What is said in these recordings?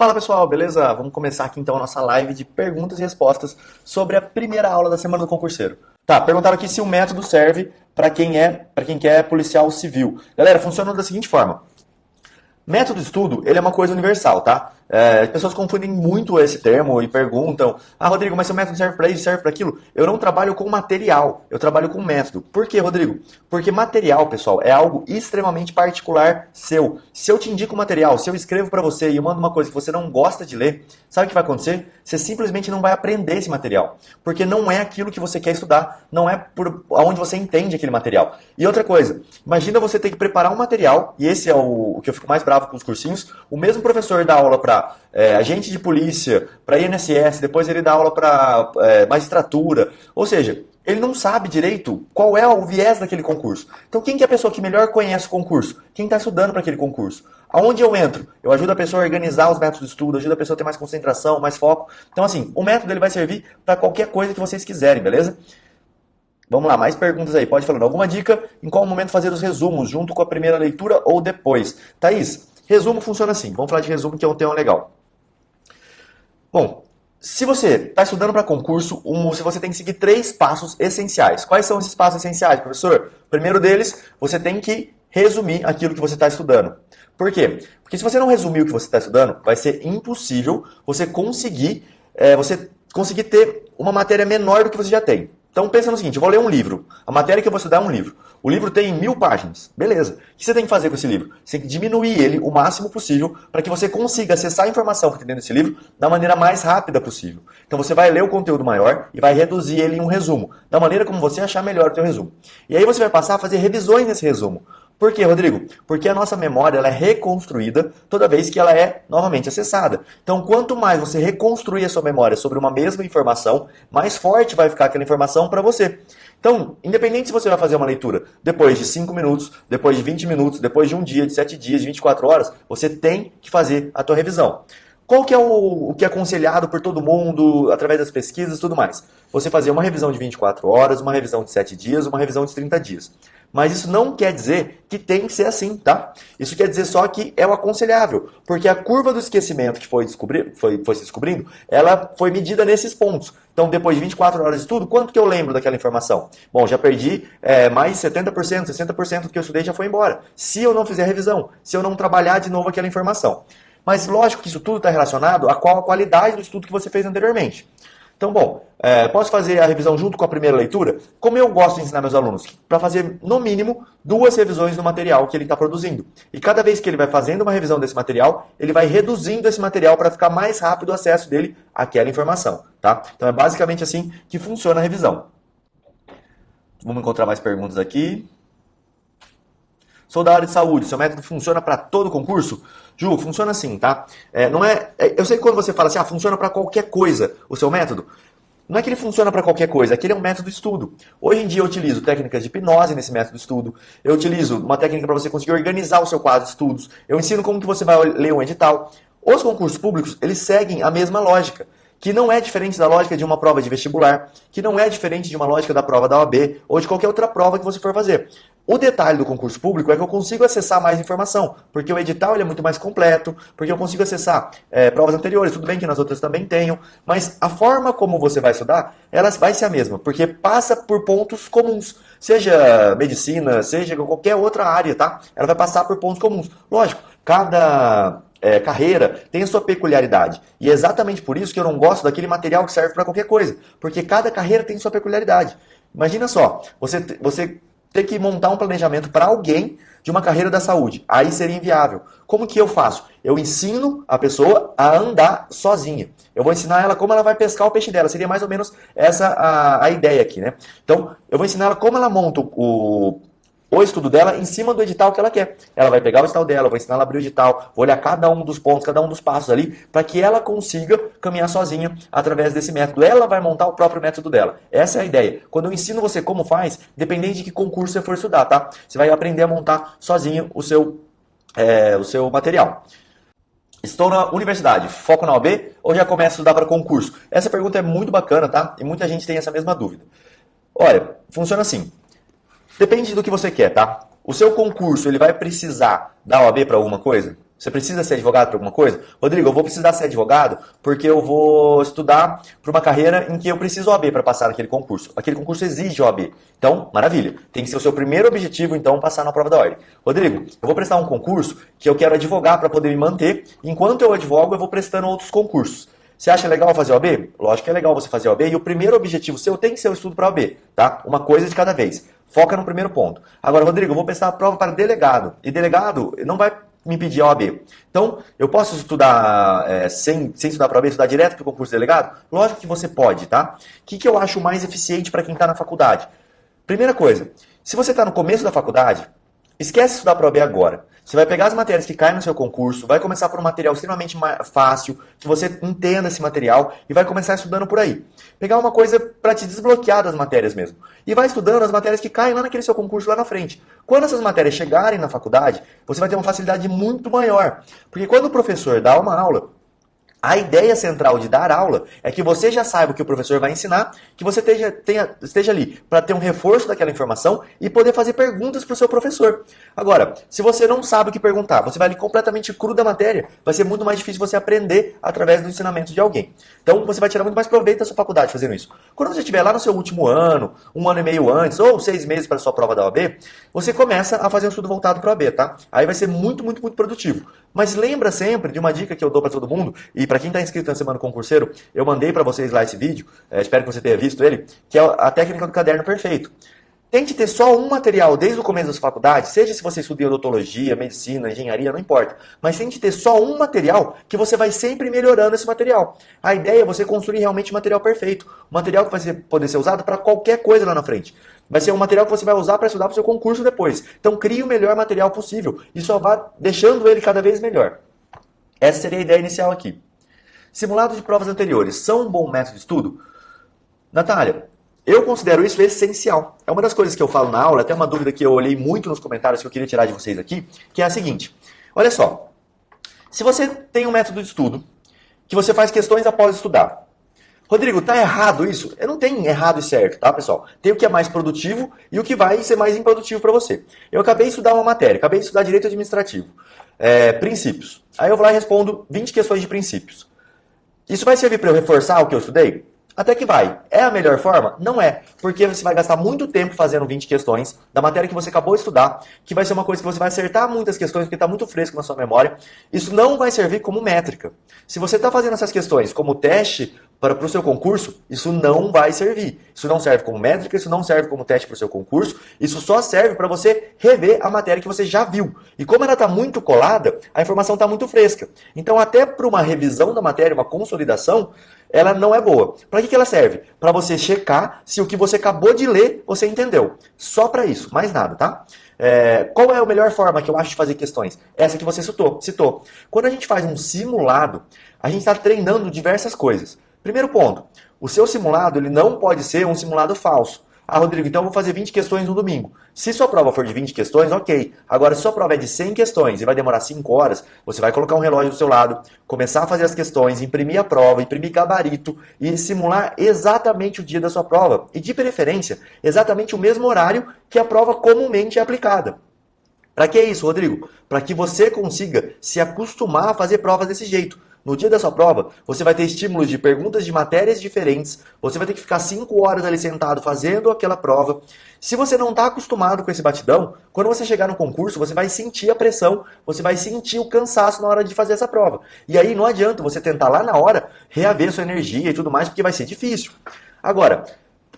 Fala pessoal, beleza? Vamos começar aqui então a nossa live de perguntas e respostas sobre a primeira aula da semana do concurseiro. Tá, perguntaram aqui se o método serve para quem quer policial civil. Galera, funciona da seguinte forma. Método de estudo, ele é uma coisa universal, tá? As pessoas confundem muito esse termo e perguntam: Ah, Rodrigo, mas seu método serve para isso, serve para aquilo? Eu não trabalho com material, eu trabalho com método. Por quê, Rodrigo? Porque material, pessoal, é algo extremamente particular seu. Se eu te indico material, se eu escrevo para você e eu mando uma coisa que você não gosta de ler, sabe o que vai acontecer? Você simplesmente não vai aprender esse material. Porque não é aquilo que você quer estudar, não é por onde você entende aquele material. E outra coisa, imagina você ter que preparar um material, e esse é o que eu fico mais bravo com os cursinhos, o mesmo professor dá aula para agente de polícia, para INSS, depois ele dá aula para magistratura, ou seja, ele não sabe direito qual é o viés daquele concurso. Então quem que é a pessoa que melhor conhece o concurso? Quem está estudando para aquele concurso? Aonde eu entro? Eu ajudo a pessoa a organizar os métodos de estudo, ajudo a pessoa a ter mais concentração, mais foco. Então assim, o método ele vai servir para qualquer coisa que vocês quiserem, beleza? Vamos lá, mais perguntas aí. Pode falar. Alguma dica em qual momento fazer os resumos, junto com a primeira leitura ou depois? Thaís, resumo funciona assim. Vamos falar de resumo, que é um tema legal. Bom, se você está estudando para concurso, você tem que seguir 3 passos essenciais. Quais são esses passos essenciais, professor? O primeiro deles, você tem que resumir aquilo que você está estudando. Por quê? Porque se você não resumir o que você está estudando, vai ser impossível você conseguir ter uma matéria menor do que você já tem. Então pensa no seguinte, eu vou ler um livro. A matéria que eu vou estudar é um livro. O livro tem 1000 páginas. Beleza. O que você tem que fazer com esse livro? Você tem que diminuir ele o máximo possível para que você consiga acessar a informação que tem dentro desse livro da maneira mais rápida possível. Então você vai ler o conteúdo maior e vai reduzir ele em um resumo, da maneira como você achar melhor o seu resumo. E aí você vai passar a fazer revisões nesse resumo. Por quê, Rodrigo? Porque a nossa memória ela é reconstruída toda vez que ela é novamente acessada. Então, quanto mais você reconstruir a sua memória sobre uma mesma informação, mais forte vai ficar aquela informação para você. Então, independente se você vai fazer uma leitura depois de 5 minutos, depois de 20 minutos, depois de um dia, de 7 dias, de 24 horas, você tem que fazer a tua revisão. Qual que é o que é aconselhado por todo mundo, através das pesquisas e tudo mais? Você fazer uma revisão de 24 horas, uma revisão de 7 dias, uma revisão de 30 dias. Mas isso não quer dizer que tem que ser assim, tá? Isso quer dizer só que é o aconselhável, porque a curva do esquecimento que foi se descobrindo, ela foi medida nesses pontos. Então, depois de 24 horas de estudo, quanto que eu lembro daquela informação? Bom, já perdi mais 70%, 60% do que eu estudei já foi embora. Se eu não fizer revisão, se eu não trabalhar de novo aquela informação. Mas lógico que isso tudo está relacionado a qual a qualidade do estudo que você fez anteriormente. Então, bom, posso fazer a revisão junto com a primeira leitura? Como eu gosto de ensinar meus alunos? Para fazer, no mínimo, 2 revisões do material que ele está produzindo. E cada vez que ele vai fazendo uma revisão desse material, ele vai reduzindo esse material para ficar mais rápido o acesso dele àquela informação. Tá? Então, é basicamente assim que funciona a revisão. Vamos encontrar mais perguntas aqui. Sou da área de saúde, seu método funciona para todo concurso? Ju, funciona assim, tá? Eu sei que quando você fala assim, funciona para qualquer coisa o seu método, não é que ele funciona para qualquer coisa, é que ele é um método de estudo. Hoje em dia eu utilizo técnicas de hipnose nesse método de estudo, eu utilizo uma técnica para você conseguir organizar o seu quadro de estudos, eu ensino como que você vai ler um edital. Os concursos públicos, eles seguem a mesma lógica, que não é diferente da lógica de uma prova de vestibular, que não é diferente de uma lógica da prova da OAB ou de qualquer outra prova que você for fazer. O detalhe do concurso público é que eu consigo acessar mais informação, porque o edital ele é muito mais completo, porque eu consigo acessar provas anteriores, tudo bem que nas outras também tenho, mas a forma como você vai estudar, ela vai ser a mesma, porque passa por pontos comuns, seja medicina, seja qualquer outra área, tá? Ela vai passar por pontos comuns. Lógico, cada carreira tem a sua peculiaridade. E é exatamente por isso que eu não gosto daquele material que serve para qualquer coisa, porque cada carreira tem sua peculiaridade. Imagina só, você ter que montar um planejamento para alguém de uma carreira da saúde. Aí seria inviável. Como que eu faço? Eu ensino a pessoa a andar sozinha. Eu vou ensinar ela como ela vai pescar o peixe dela. Seria mais ou menos essa a ideia aqui, né? Então, eu vou ensinar ela como ela monta o estudo dela em cima do edital que ela quer. Ela vai pegar o edital dela, eu vou ensinar ela a abrir o edital, vou olhar cada um dos pontos, cada um dos passos ali, para que ela consiga caminhar sozinha através desse método. Ela vai montar o próprio método dela. Essa é a ideia. Quando eu ensino você como faz, dependente de que concurso você for estudar, tá? Você vai aprender a montar sozinho o seu material. Estou na universidade, foco na OAB ou já começo a estudar para concurso? Essa pergunta é muito bacana, tá? E muita gente tem essa mesma dúvida. Olha, funciona assim. Depende do que você quer, tá? O seu concurso, ele vai precisar da OAB para alguma coisa? Você precisa ser advogado para alguma coisa? Rodrigo, eu vou precisar ser advogado porque eu vou estudar para uma carreira em que eu preciso OAB para passar naquele concurso. Aquele concurso exige OAB. Então, maravilha. Tem que ser o seu primeiro objetivo, então, passar na prova da ordem. Rodrigo, eu vou prestar um concurso que eu quero advogar para poder me manter. Enquanto eu advogo, eu vou prestando outros concursos. Você acha legal fazer OAB? Lógico que é legal você fazer OAB. E o primeiro objetivo seu tem que ser o estudo para OAB, tá? Uma coisa de cada vez. Foca no primeiro ponto. Agora, Rodrigo, eu vou prestar a prova para delegado. E delegado não vai me pedir a OAB. Então, eu posso estudar sem estudar para OAB, estudar direto para o concurso de delegado? Lógico que você pode, tá? O que eu acho mais eficiente para quem está na faculdade? Primeira coisa, se você está no começo da faculdade, esquece de estudar para OAB agora. Você vai pegar as matérias que caem no seu concurso, vai começar por um material extremamente fácil, que você entenda esse material e vai começar estudando por aí. Pegar uma coisa para te desbloquear das matérias mesmo. E vai estudando as matérias que caem lá naquele seu concurso lá na frente. Quando essas matérias chegarem na faculdade, você vai ter uma facilidade muito maior. Porque quando o professor dá uma aula, a ideia central de dar aula é que você já saiba o que o professor vai ensinar, que você esteja ali para ter um reforço daquela informação e poder fazer perguntas para o seu professor. Agora, se você não sabe o que perguntar, você vai ali completamente cru da matéria, vai ser muito mais difícil você aprender através do ensinamento de alguém. Então, você vai tirar muito mais proveito da sua faculdade fazendo isso. Quando você estiver lá no seu último ano, um ano e meio antes, ou 6 meses para a sua prova da OAB, você começa a fazer um estudo voltado para a OAB, tá? Aí vai ser muito, muito, muito produtivo. Mas lembra sempre de uma dica que eu dou para todo mundo, e para quem está inscrito na Semana do Concurseiro, eu mandei para vocês lá esse vídeo, espero que você tenha visto ele, que é a técnica do caderno perfeito. Tente ter só um material desde o começo da sua faculdade, seja se você estuda odontologia, medicina, engenharia, não importa. Mas tente ter só um material que você vai sempre melhorando esse material. A ideia é você construir realmente um material perfeito. Um material que vai poder ser usado para qualquer coisa lá na frente. Vai ser um material que você vai usar para estudar para o seu concurso depois. Então crie o melhor material possível e só vá deixando ele cada vez melhor. Essa seria a ideia inicial aqui. Simulados de provas anteriores são um bom método de estudo? Natália, eu considero isso essencial. É uma das coisas que eu falo na aula, até uma dúvida que eu olhei muito nos comentários que eu queria tirar de vocês aqui, que é a seguinte. Olha só, se você tem um método de estudo, que você faz questões após estudar. Rodrigo, tá errado isso? Eu não tenho errado e certo, tá, pessoal? Tem o que é mais produtivo e o que vai ser mais improdutivo para você. Eu acabei de estudar uma matéria, acabei de estudar direito administrativo. Princípios. Aí eu vou lá e respondo 20 questões de princípios. Isso vai servir para eu reforçar o que eu estudei? Até que vai. É a melhor forma? Não é. Porque você vai gastar muito tempo fazendo 20 questões da matéria que você acabou de estudar, que vai ser uma coisa que você vai acertar muitas questões porque está muito fresco na sua memória. Isso não vai servir como métrica. Se você está fazendo essas questões como teste para o seu concurso, isso não vai servir. Isso não serve como métrica, isso não serve como teste para o seu concurso, isso só serve para você rever a matéria que você já viu. E como ela está muito colada, a informação está muito fresca. Então, até para uma revisão da matéria, uma consolidação, ela não é boa. Para que ela serve? Para você checar se o que você acabou de ler, você entendeu. Só para isso, mais nada, tá? Qual é a melhor forma que eu acho de fazer questões? Essa que você citou. Quando a gente faz um simulado, a gente está treinando diversas coisas. Primeiro ponto, o seu simulado ele não pode ser um simulado falso. Ah, Rodrigo, então eu vou fazer 20 questões no domingo. Se sua prova for de 20 questões, ok. Agora, se sua prova é de 100 questões e vai demorar 5 horas, você vai colocar um relógio do seu lado, começar a fazer as questões, imprimir a prova, imprimir gabarito e simular exatamente o dia da sua prova. E, de preferência, exatamente o mesmo horário que a prova comumente é aplicada. Para que isso, Rodrigo? Para que você consiga se acostumar a fazer provas desse jeito. No dia da sua prova, você vai ter estímulos de perguntas de matérias diferentes, você vai ter que ficar 5 horas ali sentado fazendo aquela prova. Se você não está acostumado com esse batidão, quando você chegar no concurso, você vai sentir a pressão, você vai sentir o cansaço na hora de fazer essa prova. E aí não adianta você tentar lá na hora reaver sua energia e tudo mais, porque vai ser difícil. Agora,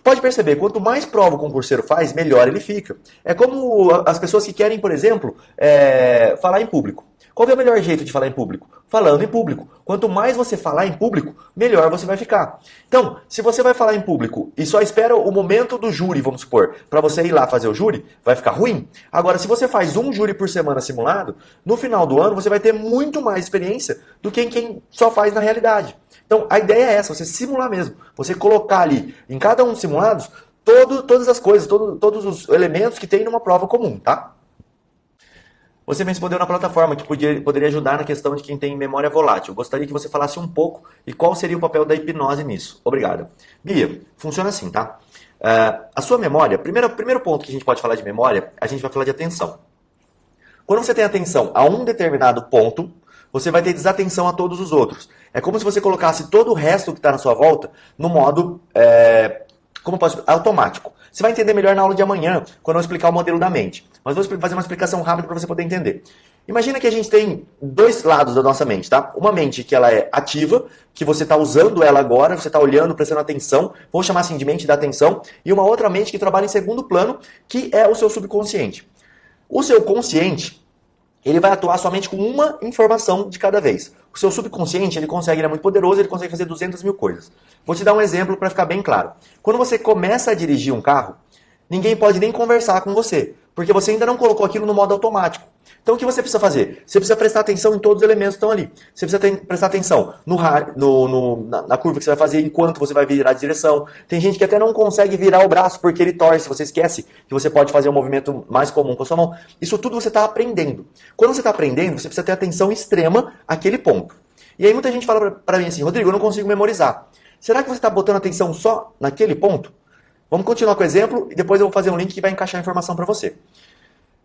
pode perceber, quanto mais prova o concurseiro faz, melhor ele fica. É como as pessoas que querem, por exemplo, falar em público. Qual é o melhor jeito de falar em público? Falando em público. Quanto mais você falar em público, melhor você vai ficar. Então, se você vai falar em público e só espera o momento do júri, vamos supor, para você ir lá fazer o júri, vai ficar ruim. Agora, se você faz um júri por semana simulado, no final do ano você vai ter muito mais experiência do que quem só faz na realidade. Então, a ideia é essa, você simular mesmo. Você colocar ali, em cada um dos simulados, todas as coisas, todos os elementos que tem numa prova comum, tá? Você me respondeu na plataforma que poderia ajudar na questão de quem tem memória volátil. Gostaria que você falasse um pouco e qual seria o papel da hipnose nisso. Obrigado. Bia, funciona assim, tá? A sua memória, primeiro ponto que a gente pode falar de memória, a gente vai falar de atenção. Quando você tem atenção a um determinado ponto, você vai ter desatenção a todos os outros. É como se você colocasse todo o resto que está na sua volta no modo automático. Você vai entender melhor na aula de amanhã, quando eu explicar o modelo da mente. Mas vou fazer uma explicação rápida para você poder entender. Imagina que a gente tem dois lados da nossa mente, tá? Uma mente que ela é ativa, que você está usando ela agora, você está olhando, prestando atenção, vou chamar assim de mente da atenção, e uma outra mente que trabalha em segundo plano, que é o seu subconsciente. O seu consciente, ele vai atuar somente com uma informação de cada vez. O seu subconsciente, ele é muito poderoso, ele consegue fazer 200 mil coisas. Vou te dar um exemplo para ficar bem claro. Quando você começa a dirigir um carro, ninguém pode nem conversar com você, porque você ainda não colocou aquilo no modo automático. Então o que você precisa fazer? Você precisa prestar atenção em todos os elementos que estão ali. Você precisa prestar atenção na curva que você vai fazer enquanto você vai virar de direção. Tem gente que até não consegue virar o braço porque ele torce. Você esquece que você pode fazer um movimento mais comum com a sua mão. Isso tudo você está aprendendo. Quando você está aprendendo, você precisa ter atenção extrema àquele ponto. E aí muita gente fala para mim assim, Rodrigo, eu não consigo memorizar. Será que você está botando atenção só naquele ponto? Vamos continuar com o exemplo e depois eu vou fazer um link que vai encaixar a informação para você.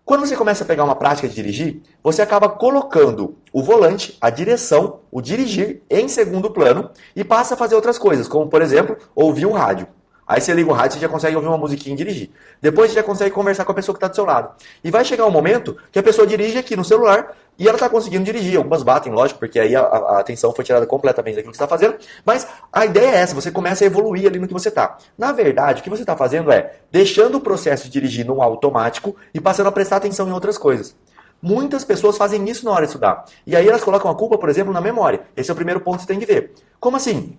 Quando você começa a pegar uma prática de dirigir, você acaba colocando o volante, a direção, o dirigir em segundo plano e passa a fazer outras coisas, como, por exemplo, ouvir o rádio. Aí você liga o rádio e você já consegue ouvir uma musiquinha e dirigir. Depois você já consegue conversar com a pessoa que está do seu lado. E vai chegar um momento que a pessoa dirige aqui no celular e ela está conseguindo dirigir. Algumas batem, lógico, porque aí a atenção foi tirada completamente daquilo que você está fazendo. Mas a ideia é essa, você começa a evoluir ali no que você está. Na verdade, o que você está fazendo é deixando o processo de dirigir no automático e passando a prestar atenção em outras coisas. Muitas pessoas fazem isso na hora de estudar. E aí elas colocam a culpa, por exemplo, na memória. Esse é o primeiro ponto que você tem que ver. Como assim?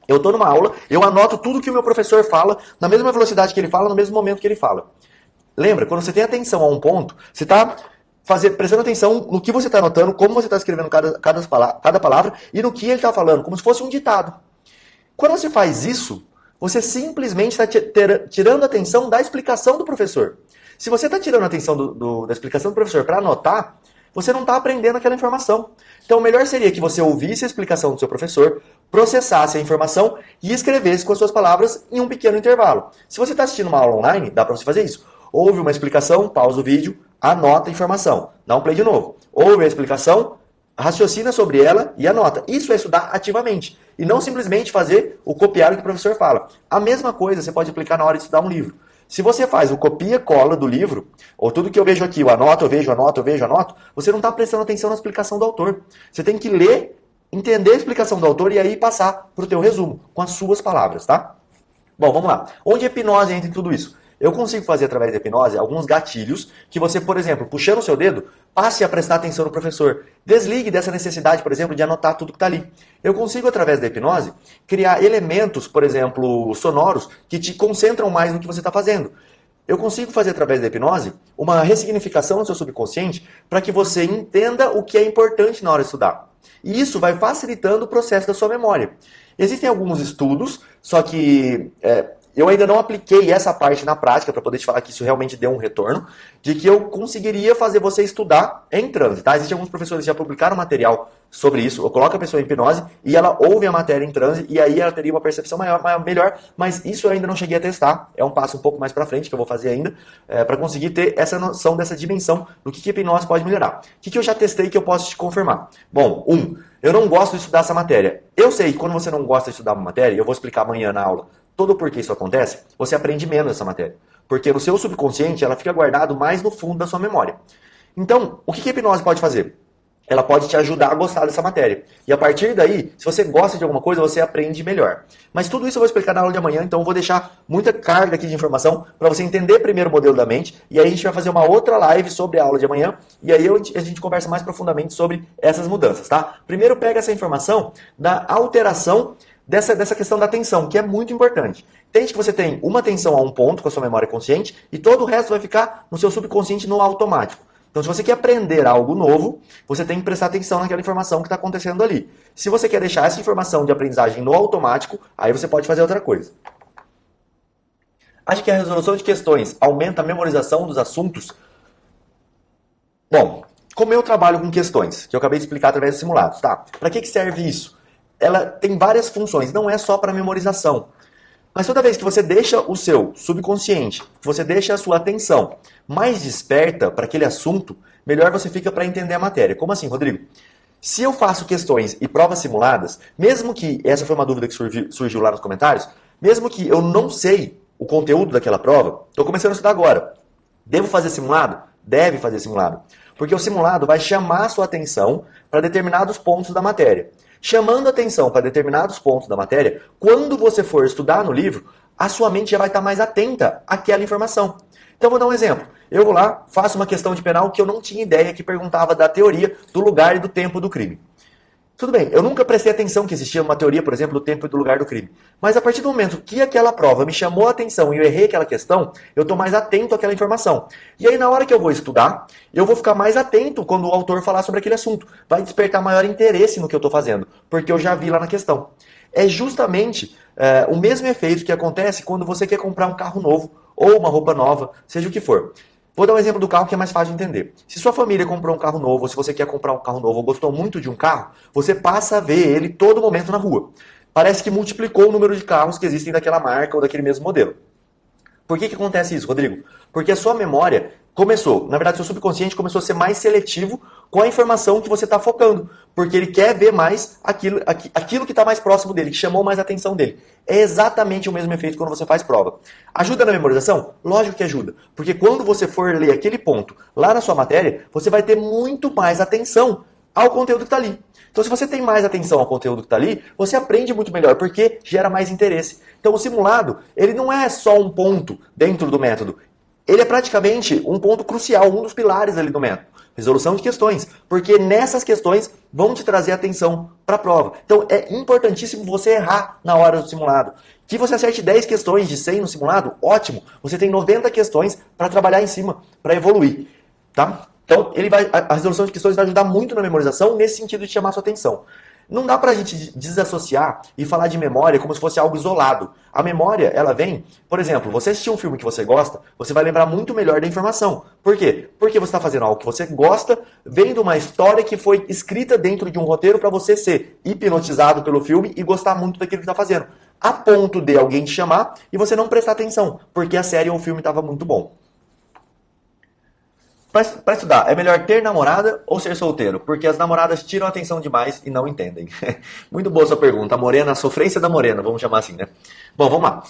Eu estou numa aula, eu anoto tudo que o meu professor fala, na mesma velocidade que ele fala, no mesmo momento que ele fala. Lembra, quando você tem atenção a um ponto, você está prestando atenção no que você está anotando, como você está escrevendo cada palavra e no que ele está falando, como se fosse um ditado. Quando você faz isso, você simplesmente está tirando a atenção da explicação do professor. Se você está tirando a atenção da explicação do professor para anotar, você não está aprendendo aquela informação. Então, o melhor seria que você ouvisse a explicação do seu professor, processasse a informação e escrevesse com as suas palavras em um pequeno intervalo. Se você está assistindo uma aula online, dá para você fazer isso. Ouve uma explicação, pausa o vídeo, anota a informação. Dá um play de novo. Ouve a explicação, raciocina sobre ela e anota. Isso é estudar ativamente. E não simplesmente fazer o copiar o que o professor fala. A mesma coisa você pode aplicar na hora de estudar um livro. Se você faz o copia e cola do livro, ou tudo que eu vejo aqui, eu anoto, eu vejo, anoto, eu vejo, anoto, você não está prestando atenção na explicação do autor. Você tem que ler, entender a explicação do autor e aí passar para o teu resumo, com as suas palavras, tá? Bom, vamos lá. Onde a hipnose entra em tudo isso? Eu consigo fazer através da hipnose alguns gatilhos que você, por exemplo, puxando o seu dedo, passe a prestar atenção no professor. Desligue dessa necessidade, por exemplo, de anotar tudo que está ali. Eu consigo, através da hipnose, criar elementos, por exemplo, sonoros, que te concentram mais no que você está fazendo. Eu consigo fazer, através da hipnose, uma ressignificação do seu subconsciente para que você entenda o que é importante na hora de estudar. E isso vai facilitando o processo da sua memória. Existem alguns estudos, só que eu ainda não apliquei essa parte na prática para poder te falar que isso realmente deu um retorno, de que eu conseguiria fazer você estudar em transe, tá? Existem alguns professores que já publicaram material sobre isso. Eu coloco a pessoa em hipnose e ela ouve a matéria em transe e aí ela teria uma percepção melhor, mas isso eu ainda não cheguei a testar. É um passo um pouco mais para frente que eu vou fazer ainda, para conseguir ter essa noção dessa dimensão do que a hipnose pode melhorar. O que eu já testei que eu posso te confirmar? Bom, eu não gosto de estudar essa matéria. Eu sei que quando você não gosta de estudar uma matéria, eu vou explicar amanhã na aula todo o porquê isso acontece, você aprende menos essa matéria. Porque no seu subconsciente, ela fica guardada mais no fundo da sua memória. Então, o que a hipnose pode fazer? Ela pode te ajudar a gostar dessa matéria. E a partir daí, se você gosta de alguma coisa, você aprende melhor. Mas tudo isso eu vou explicar na aula de amanhã, então eu vou deixar muita carga aqui de informação para você entender primeiro o modelo da mente, e aí a gente vai fazer uma outra live sobre a aula de amanhã, e aí a gente conversa mais profundamente sobre essas mudanças, tá? Primeiro pega essa informação da alteração dessa questão da atenção, que é muito importante. Entende que você tem uma atenção a um ponto com a sua memória consciente e todo o resto vai ficar no seu subconsciente no automático. Então, se você quer aprender algo novo, você tem que prestar atenção naquela informação que está acontecendo ali. Se você quer deixar essa informação de aprendizagem no automático, aí você pode fazer outra coisa. Acha que a resolução de questões aumenta a memorização dos assuntos? Bom, como eu trabalho com questões, que eu acabei de explicar através dos simulados, tá? Para que serve isso? Ela tem várias funções, não é só para memorização. Mas toda vez que você deixa o seu subconsciente, você deixa a sua atenção mais desperta para aquele assunto, melhor você fica para entender a matéria. Como assim, Rodrigo? Se eu faço questões e provas simuladas, mesmo que, essa foi uma dúvida que surgiu lá nos comentários, mesmo que eu não sei o conteúdo daquela prova, estou começando a estudar agora. Devo fazer simulado? Deve fazer simulado. Porque o simulado vai chamar a sua atenção para determinados pontos da matéria. Chamando a atenção para determinados pontos da matéria, quando você for estudar no livro, a sua mente já vai estar mais atenta àquela informação. Então, vou dar um exemplo. Eu vou lá, faço uma questão de penal que eu não tinha ideia, que perguntava da teoria, do lugar e do tempo do crime. Tudo bem, eu nunca prestei atenção que existia uma teoria, por exemplo, do tempo e do lugar do crime. Mas a partir do momento que aquela prova me chamou a atenção e eu errei aquela questão, eu estou mais atento àquela informação. E aí, na hora que eu vou estudar, eu vou ficar mais atento quando o autor falar sobre aquele assunto. Vai despertar maior interesse no que eu estou fazendo, porque eu já vi lá na questão. É justamente o mesmo efeito que acontece quando você quer comprar um carro novo ou uma roupa nova, seja o que for. Vou dar um exemplo do carro que é mais fácil de entender. Se sua família comprou um carro novo, ou se você quer comprar um carro novo ou gostou muito de um carro, você passa a ver ele todo momento na rua. Parece que multiplicou o número de carros que existem daquela marca ou daquele mesmo modelo. Por que acontece isso, Rodrigo? Porque a sua memória começou, na verdade, seu subconsciente começou a ser mais seletivo com a informação que você está focando. Porque ele quer ver mais aquilo que está mais próximo dele, que chamou mais a atenção dele. É exatamente o mesmo efeito quando você faz prova. Ajuda na memorização? Lógico que ajuda. Porque quando você for ler aquele ponto lá na sua matéria, você vai ter muito mais atenção ao conteúdo que está ali. Então, se você tem mais atenção ao conteúdo que está ali, você aprende muito melhor, porque gera mais interesse. Então, o simulado, ele não é só um ponto dentro do método. Ele é praticamente um ponto crucial, um dos pilares ali do método. Resolução de questões. Porque nessas questões vão te trazer atenção para a prova. Então, é importantíssimo você errar na hora do simulado. Que você acerte 10 questões de 100 no simulado, ótimo. Você tem 90 questões para trabalhar em cima, para evoluir. Tá? Então, a resolução de questões vai ajudar muito na memorização, nesse sentido de chamar a sua atenção. Não dá pra gente desassociar e falar de memória como se fosse algo isolado. A memória, ela vem, por exemplo, você assistiu um filme que você gosta, você vai lembrar muito melhor da informação. Por quê? Porque você está fazendo algo que você gosta, vendo uma história que foi escrita dentro de um roteiro para você ser hipnotizado pelo filme e gostar muito daquilo que está fazendo. A ponto de alguém te chamar e você não prestar atenção, porque a série ou o filme estava muito bom. Para estudar, é melhor ter namorada ou ser solteiro? Porque as namoradas tiram a atenção demais e não entendem. Muito boa sua pergunta. A morena, a sofrência da morena, vamos chamar assim, né? Bom, vamos lá.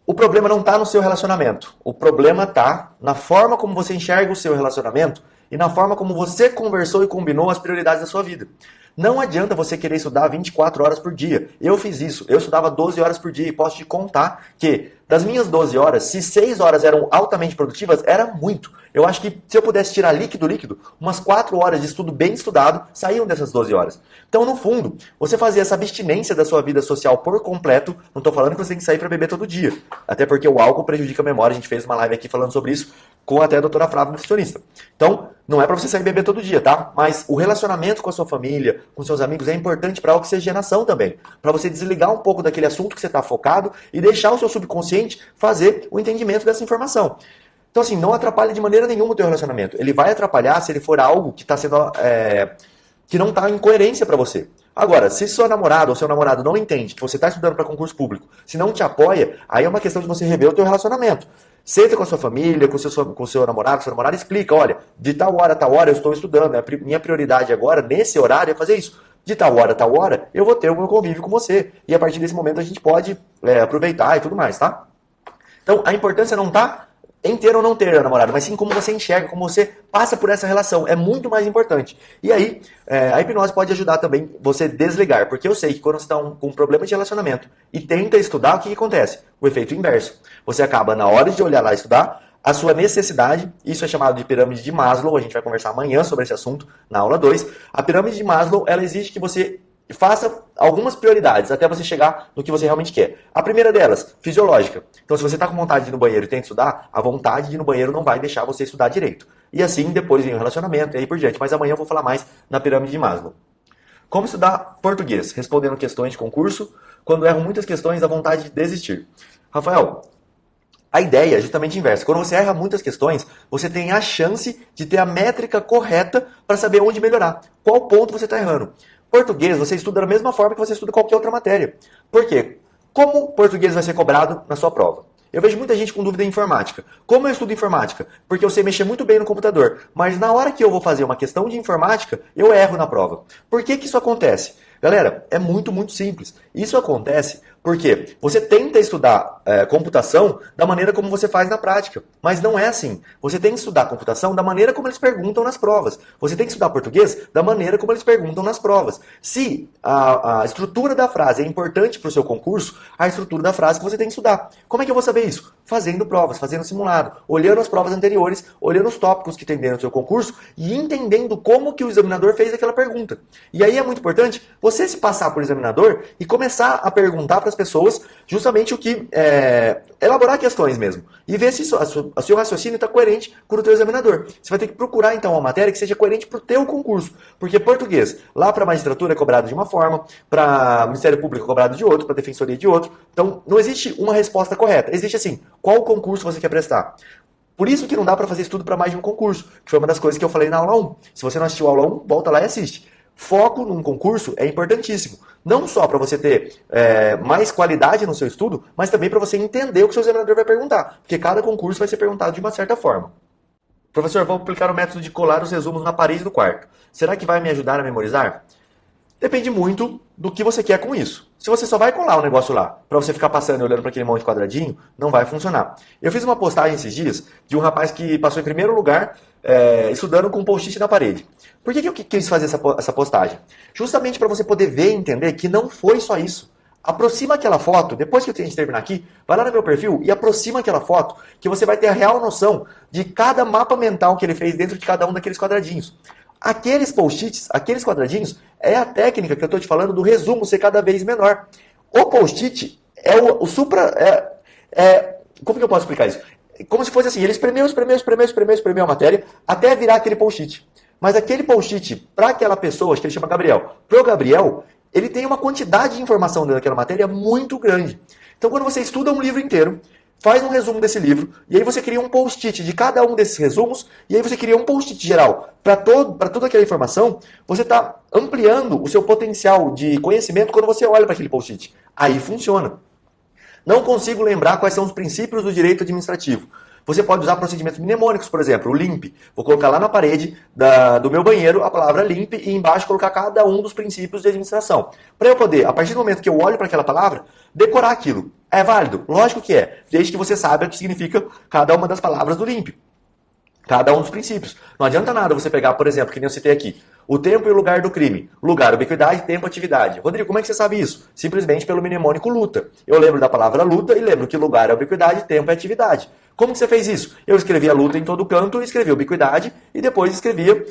O problema não está no seu relacionamento. O problema está na forma como você enxerga o seu relacionamento e na forma como você conversou e combinou as prioridades da sua vida. Não adianta você querer estudar 24 horas por dia. Eu fiz isso. Eu estudava 12 horas por dia e posso te contar que das minhas 12 horas, se 6 horas eram altamente produtivas, era muito. Eu acho que se eu pudesse tirar líquido, umas 4 horas de estudo bem estudado saíam dessas 12 horas. Então, no fundo, você fazer essa abstinência da sua vida social por completo, não estou falando que você tem que sair para beber todo dia. Até porque o álcool prejudica a memória. A gente fez uma live aqui falando sobre isso com até a doutora Flávia, nutricionista. Então, não é para você sair beber todo dia, tá? Mas o relacionamento com a sua família, com seus amigos, é importante para oxigenação também. Para você desligar um pouco daquele assunto que você está focado e deixar o seu subconsciente fazer o entendimento dessa informação. Então, assim, não atrapalha de maneira nenhuma o teu relacionamento. Ele vai atrapalhar se ele for algo que está sendo que não está em coerência para você. Agora, se sua namorada ou seu namorado não entende que você está estudando para concurso público, se não te apoia, aí é uma questão de você rever o teu relacionamento. Senta com a sua família, com o seu namorado, sua namorada, explica, olha, de tal hora a tal hora eu estou estudando, minha prioridade agora, nesse horário, é fazer isso. De tal hora a tal hora, eu vou ter o meu convívio com você. E a partir desse momento a gente pode aproveitar e tudo mais, tá? Então, a importância não está em ter ou não ter a namorada, mas sim como você enxerga, como você passa por essa relação. É muito mais importante. E aí, a hipnose pode ajudar também você desligar, porque eu sei que quando você está com um problema de relacionamento e tenta estudar, o que acontece? O efeito inverso. Você acaba, na hora de olhar lá e estudar, a sua necessidade, isso é chamado de pirâmide de Maslow, a gente vai conversar amanhã sobre esse assunto, na aula 2. A pirâmide de Maslow, ela exige que você faça algumas prioridades até você chegar no que você realmente quer. A primeira delas, fisiológica. Então, se você está com vontade de ir no banheiro e tenta estudar, a vontade de ir no banheiro não vai deixar você estudar direito. E assim, depois vem o relacionamento e aí por diante. Mas amanhã eu vou falar mais na pirâmide de Maslow. Como estudar português? Respondendo questões de concurso. Quando erro muitas questões, dá vontade de desistir. Rafael, a ideia é justamente inversa. Quando você erra muitas questões, você tem a chance de ter a métrica correta para saber onde melhorar. Qual ponto você está errando. Português, você estuda da mesma forma que você estuda qualquer outra matéria. Por quê? Como português vai ser cobrado na sua prova? Eu vejo muita gente com dúvida em informática. Como eu estudo informática? Porque eu sei mexer muito bem no computador, mas na hora que eu vou fazer uma questão de informática, eu erro na prova. Por que que isso acontece? Galera, é muito simples. Isso acontece porque você tenta estudar computação da maneira como você faz na prática, mas não é assim. Você tem que estudar computação da maneira como eles perguntam nas provas. Você tem que estudar português da maneira como eles perguntam nas provas. Se a estrutura da frase é importante para o seu concurso, a estrutura da frase que você tem que estudar. Como é que eu vou saber isso? Fazendo provas, fazendo simulado, olhando as provas anteriores, olhando os tópicos que tem dentro do seu concurso e entendendo como que o examinador fez aquela pergunta. E aí é muito importante você se passar por examinador e começar a perguntar para as pessoas justamente o que... elaborar questões mesmo. E ver se o seu raciocínio está coerente com o teu examinador. Você vai ter que procurar então uma matéria que seja coerente para o teu concurso. Porque português, lá para a magistratura é cobrado de uma forma, para o Ministério Público é cobrado de outro, para a Defensoria de outro. Então não existe uma resposta correta. Existe assim, qual concurso você quer prestar? Por isso que não dá para fazer estudo para mais de um concurso, que foi uma das coisas que eu falei na aula 1. Se você não assistiu a aula 1, volta lá e assiste. Foco num concurso é importantíssimo. Não só para você ter mais qualidade no seu estudo, mas também para você entender o que o seu examinador vai perguntar. Porque cada concurso vai ser perguntado de uma certa forma. Professor, vou aplicar o método de colar os resumos na parede do quarto. Será que vai me ajudar a memorizar? Depende muito do que você quer com isso. Se você só vai colar o negócio lá, para você ficar passando e olhando para aquele monte de quadradinho, não vai funcionar. Eu fiz uma postagem esses dias de um rapaz que passou em primeiro lugar estudando com um post-it na parede. Por que eu quis fazer essa postagem? Justamente para você poder ver e entender que não foi só isso. Aproxima aquela foto, depois que a gente terminar aqui, vai lá no meu perfil e aproxima aquela foto, que você vai ter a real noção de cada mapa mental que ele fez dentro de cada um daqueles quadradinhos. Aqueles post-its, aqueles quadradinhos, é a técnica que eu estou te falando do resumo ser cada vez menor. O post-it é o supra... como que eu posso explicar isso? Como se fosse assim, ele espremeu a matéria até virar aquele post-it. Mas aquele post-it, para aquela pessoa, acho que ele chama Gabriel, para o Gabriel, ele tem uma quantidade de informação dentro daquela matéria muito grande. Então, quando você estuda um livro inteiro, faz um resumo desse livro, e aí você cria um post-it de cada um desses resumos, e aí você cria um post-it geral para toda aquela informação, você está ampliando o seu potencial de conhecimento quando você olha para aquele post-it. Aí funciona. Não consigo lembrar quais são os princípios do direito administrativo. Você pode usar procedimentos mnemônicos, por exemplo, o LIMP. Vou colocar lá na parede do meu banheiro a palavra LIMP e embaixo colocar cada um dos princípios de administração. Para eu poder, a partir do momento que eu olho para aquela palavra, decorar aquilo. É válido? Lógico que é, desde que você saiba o que significa cada uma das palavras do LIMP. Cada um dos princípios. Não adianta nada você pegar, por exemplo, que nem eu citei aqui, o tempo e o lugar do crime. Lugar, ubiquidade, tempo, atividade. Rodrigo, como é que você sabe isso? Simplesmente pelo mnemônico luta. Eu lembro da palavra luta e lembro que lugar é ubiquidade, tempo é atividade. Como que você fez isso? Eu escrevi a luta em todo canto, escrevi ubiquidade e depois escrevia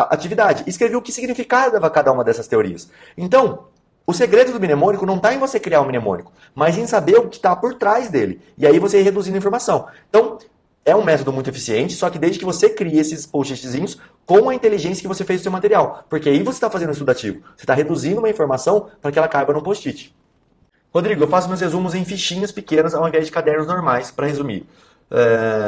atividade. Escrevi o que significava cada uma dessas teorias. Então, o segredo do mnemônico não está em você criar um mnemônico, mas em saber o que está por trás dele. E aí você ir reduzindo a informação. Então, é um método muito eficiente, só que desde que você crie esses post-itzinhos com a inteligência que você fez do seu material. Porque aí você está fazendo um estudo ativo. Você está reduzindo uma informação para que ela caiba num post-it. Rodrigo, eu faço meus resumos em fichinhas pequenas ao invés de cadernos normais para resumir.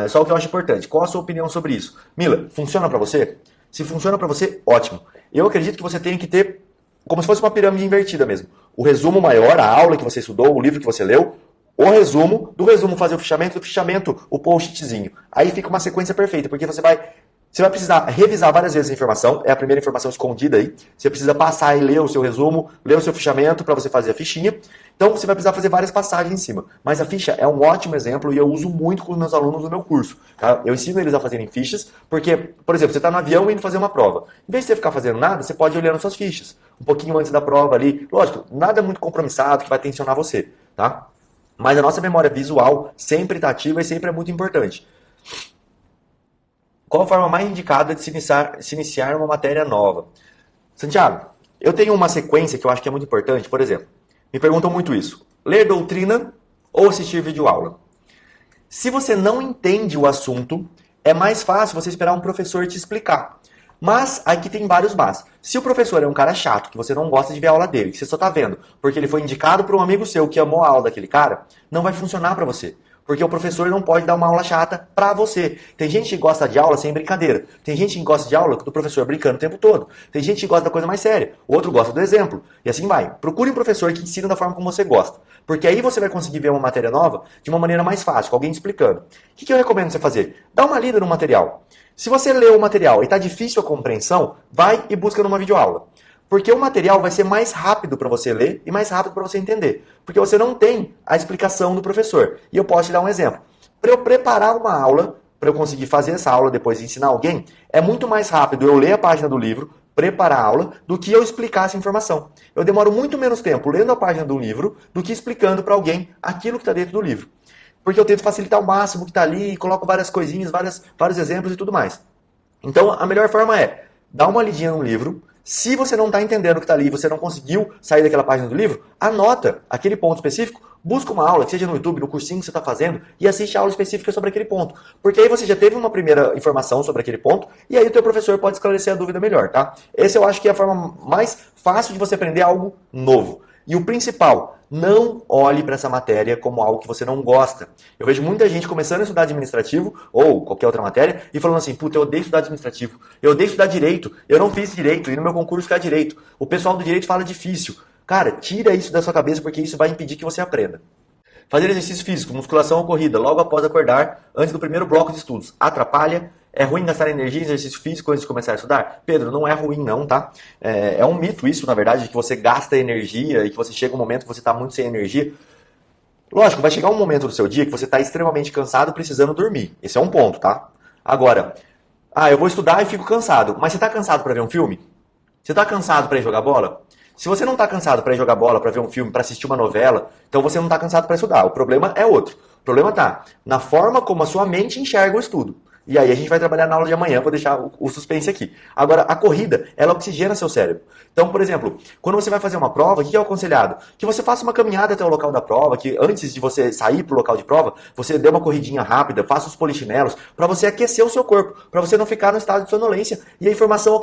Só o que eu acho importante. Qual a sua opinião sobre isso? Mila, funciona para você? Se funciona para você, ótimo. Eu acredito que você tem que ter como se fosse uma pirâmide invertida mesmo. O resumo maior, a aula que você estudou, o livro que você leu, o resumo, do resumo fazer o fichamento, do fichamento o post-itzinho. Aí fica uma sequência perfeita, porque você vai precisar revisar várias vezes a informação, é a primeira informação escondida aí. Você precisa passar e ler o seu resumo, ler o seu fichamento para você fazer a fichinha. Então você vai precisar fazer várias passagens em cima. Mas a ficha é um ótimo exemplo e eu uso muito com os meus alunos no meu curso. Tá? Eu ensino eles a fazerem fichas, porque, por exemplo, você está no avião indo fazer uma prova. Em vez de você ficar fazendo nada, você pode ir olhando suas fichas. Um pouquinho antes da prova ali. Lógico, nada muito compromissado que vai tensionar você. Tá? Mas a nossa memória visual sempre está ativa e sempre é muito importante. Qual a forma mais indicada de se iniciar uma matéria nova? Santiago, eu tenho uma sequência que eu acho que é muito importante. Por exemplo, me perguntam muito isso. Ler doutrina ou assistir videoaula? Se você não entende o assunto, é mais fácil você esperar um professor te explicar. Mas aqui tem vários mas. Se o professor é um cara chato, que você não gosta de ver a aula dele, que você só está vendo porque ele foi indicado por um amigo seu que amou a aula daquele cara, não vai funcionar para você. Porque o professor não pode dar uma aula chata pra você. Tem gente que gosta de aula sem brincadeira. Tem gente que gosta de aula do professor brincando o tempo todo. Tem gente que gosta da coisa mais séria. O outro gosta do exemplo. E assim vai. Procure um professor que ensina da forma como você gosta. Porque aí você vai conseguir ver uma matéria nova de uma maneira mais fácil, com alguém explicando. O que eu recomendo você fazer? Dá uma lida no material. Se você leu o material e está difícil a compreensão, vai e busca numa videoaula. Porque o material vai ser mais rápido para você ler e mais rápido para você entender. Porque você não tem a explicação do professor. E eu posso te dar um exemplo. Para eu preparar uma aula, para eu conseguir fazer essa aula depois e ensinar alguém, é muito mais rápido eu ler a página do livro, preparar a aula, do que eu explicar essa informação. Eu demoro muito menos tempo lendo a página do livro do que explicando para alguém aquilo que está dentro do livro. Porque eu tento facilitar o máximo que está ali, coloco várias coisinhas, vários exemplos e tudo mais. Então, a melhor forma é dar uma lidinha no livro. Se você não está entendendo o que está ali, você não conseguiu sair daquela página do livro, anota aquele ponto específico, busca uma aula, que seja no YouTube, no cursinho que você está fazendo, e assiste a aula específica sobre aquele ponto. Porque aí você já teve uma primeira informação sobre aquele ponto, e aí o teu professor pode esclarecer a dúvida melhor, tá? Esse eu acho que é a forma mais fácil de você aprender algo novo. E o principal, não olhe para essa matéria como algo que você não gosta. Eu vejo muita gente começando a estudar administrativo ou qualquer outra matéria e falando assim, puta, eu odeio estudar administrativo, eu odeio estudar direito, eu não fiz direito e no meu concurso quer direito. O pessoal do direito fala difícil. Cara, tira isso da sua cabeça porque isso vai impedir que você aprenda. Fazer exercício físico, musculação ou corrida logo após acordar, antes do primeiro bloco de estudos, atrapalha? É ruim gastar energia em exercício físico antes de começar a estudar? Pedro, não é ruim não, tá? É um mito isso, na verdade, de que você gasta energia e que você chega um momento que você está muito sem energia. Lógico, vai chegar um momento do seu dia que você está extremamente cansado, precisando dormir. Esse é um ponto, tá? Agora, eu vou estudar e fico cansado. Mas você está cansado para ver um filme? Você está cansado para ir jogar bola? Se você não está cansado para ir jogar bola, para ver um filme, para assistir uma novela, então você não está cansado para estudar. O problema é outro. O problema está na forma como a sua mente enxerga o estudo. E aí a gente vai trabalhar na aula de amanhã, vou deixar o suspense aqui. Agora, a corrida, ela oxigena seu cérebro. Então, por exemplo, quando você vai fazer uma prova, o que é o aconselhado? Que você faça uma caminhada até o local da prova, que antes de você sair para o local de prova, você dê uma corridinha rápida, faça os polichinelos, para você aquecer o seu corpo, para você não ficar no estado de sonolência e a informação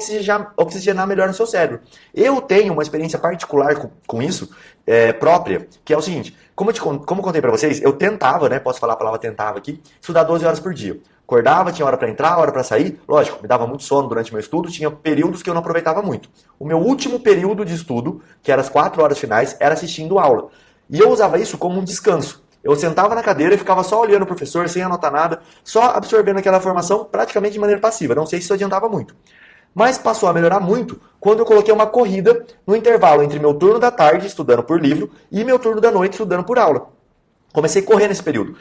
oxigenar melhor no seu cérebro. Eu tenho uma experiência particular com isso, própria, que é o seguinte, como eu contei para vocês, eu tentava, né, posso falar a palavra tentava aqui, estudar 12 horas por dia. Acordava, tinha hora para entrar, hora para sair. Lógico, me dava muito sono durante meu estudo, tinha períodos que eu não aproveitava muito. O meu último período de estudo, que era as 4 horas finais, era assistindo aula. E eu usava isso como um descanso. Eu sentava na cadeira e ficava só olhando o professor, sem anotar nada, só absorvendo aquela formação praticamente de maneira passiva. Não sei se isso adiantava muito. Mas passou a melhorar muito quando eu coloquei uma corrida no intervalo entre meu turno da tarde, estudando por livro, e meu turno da noite, estudando por aula. Comecei a correr nesse período.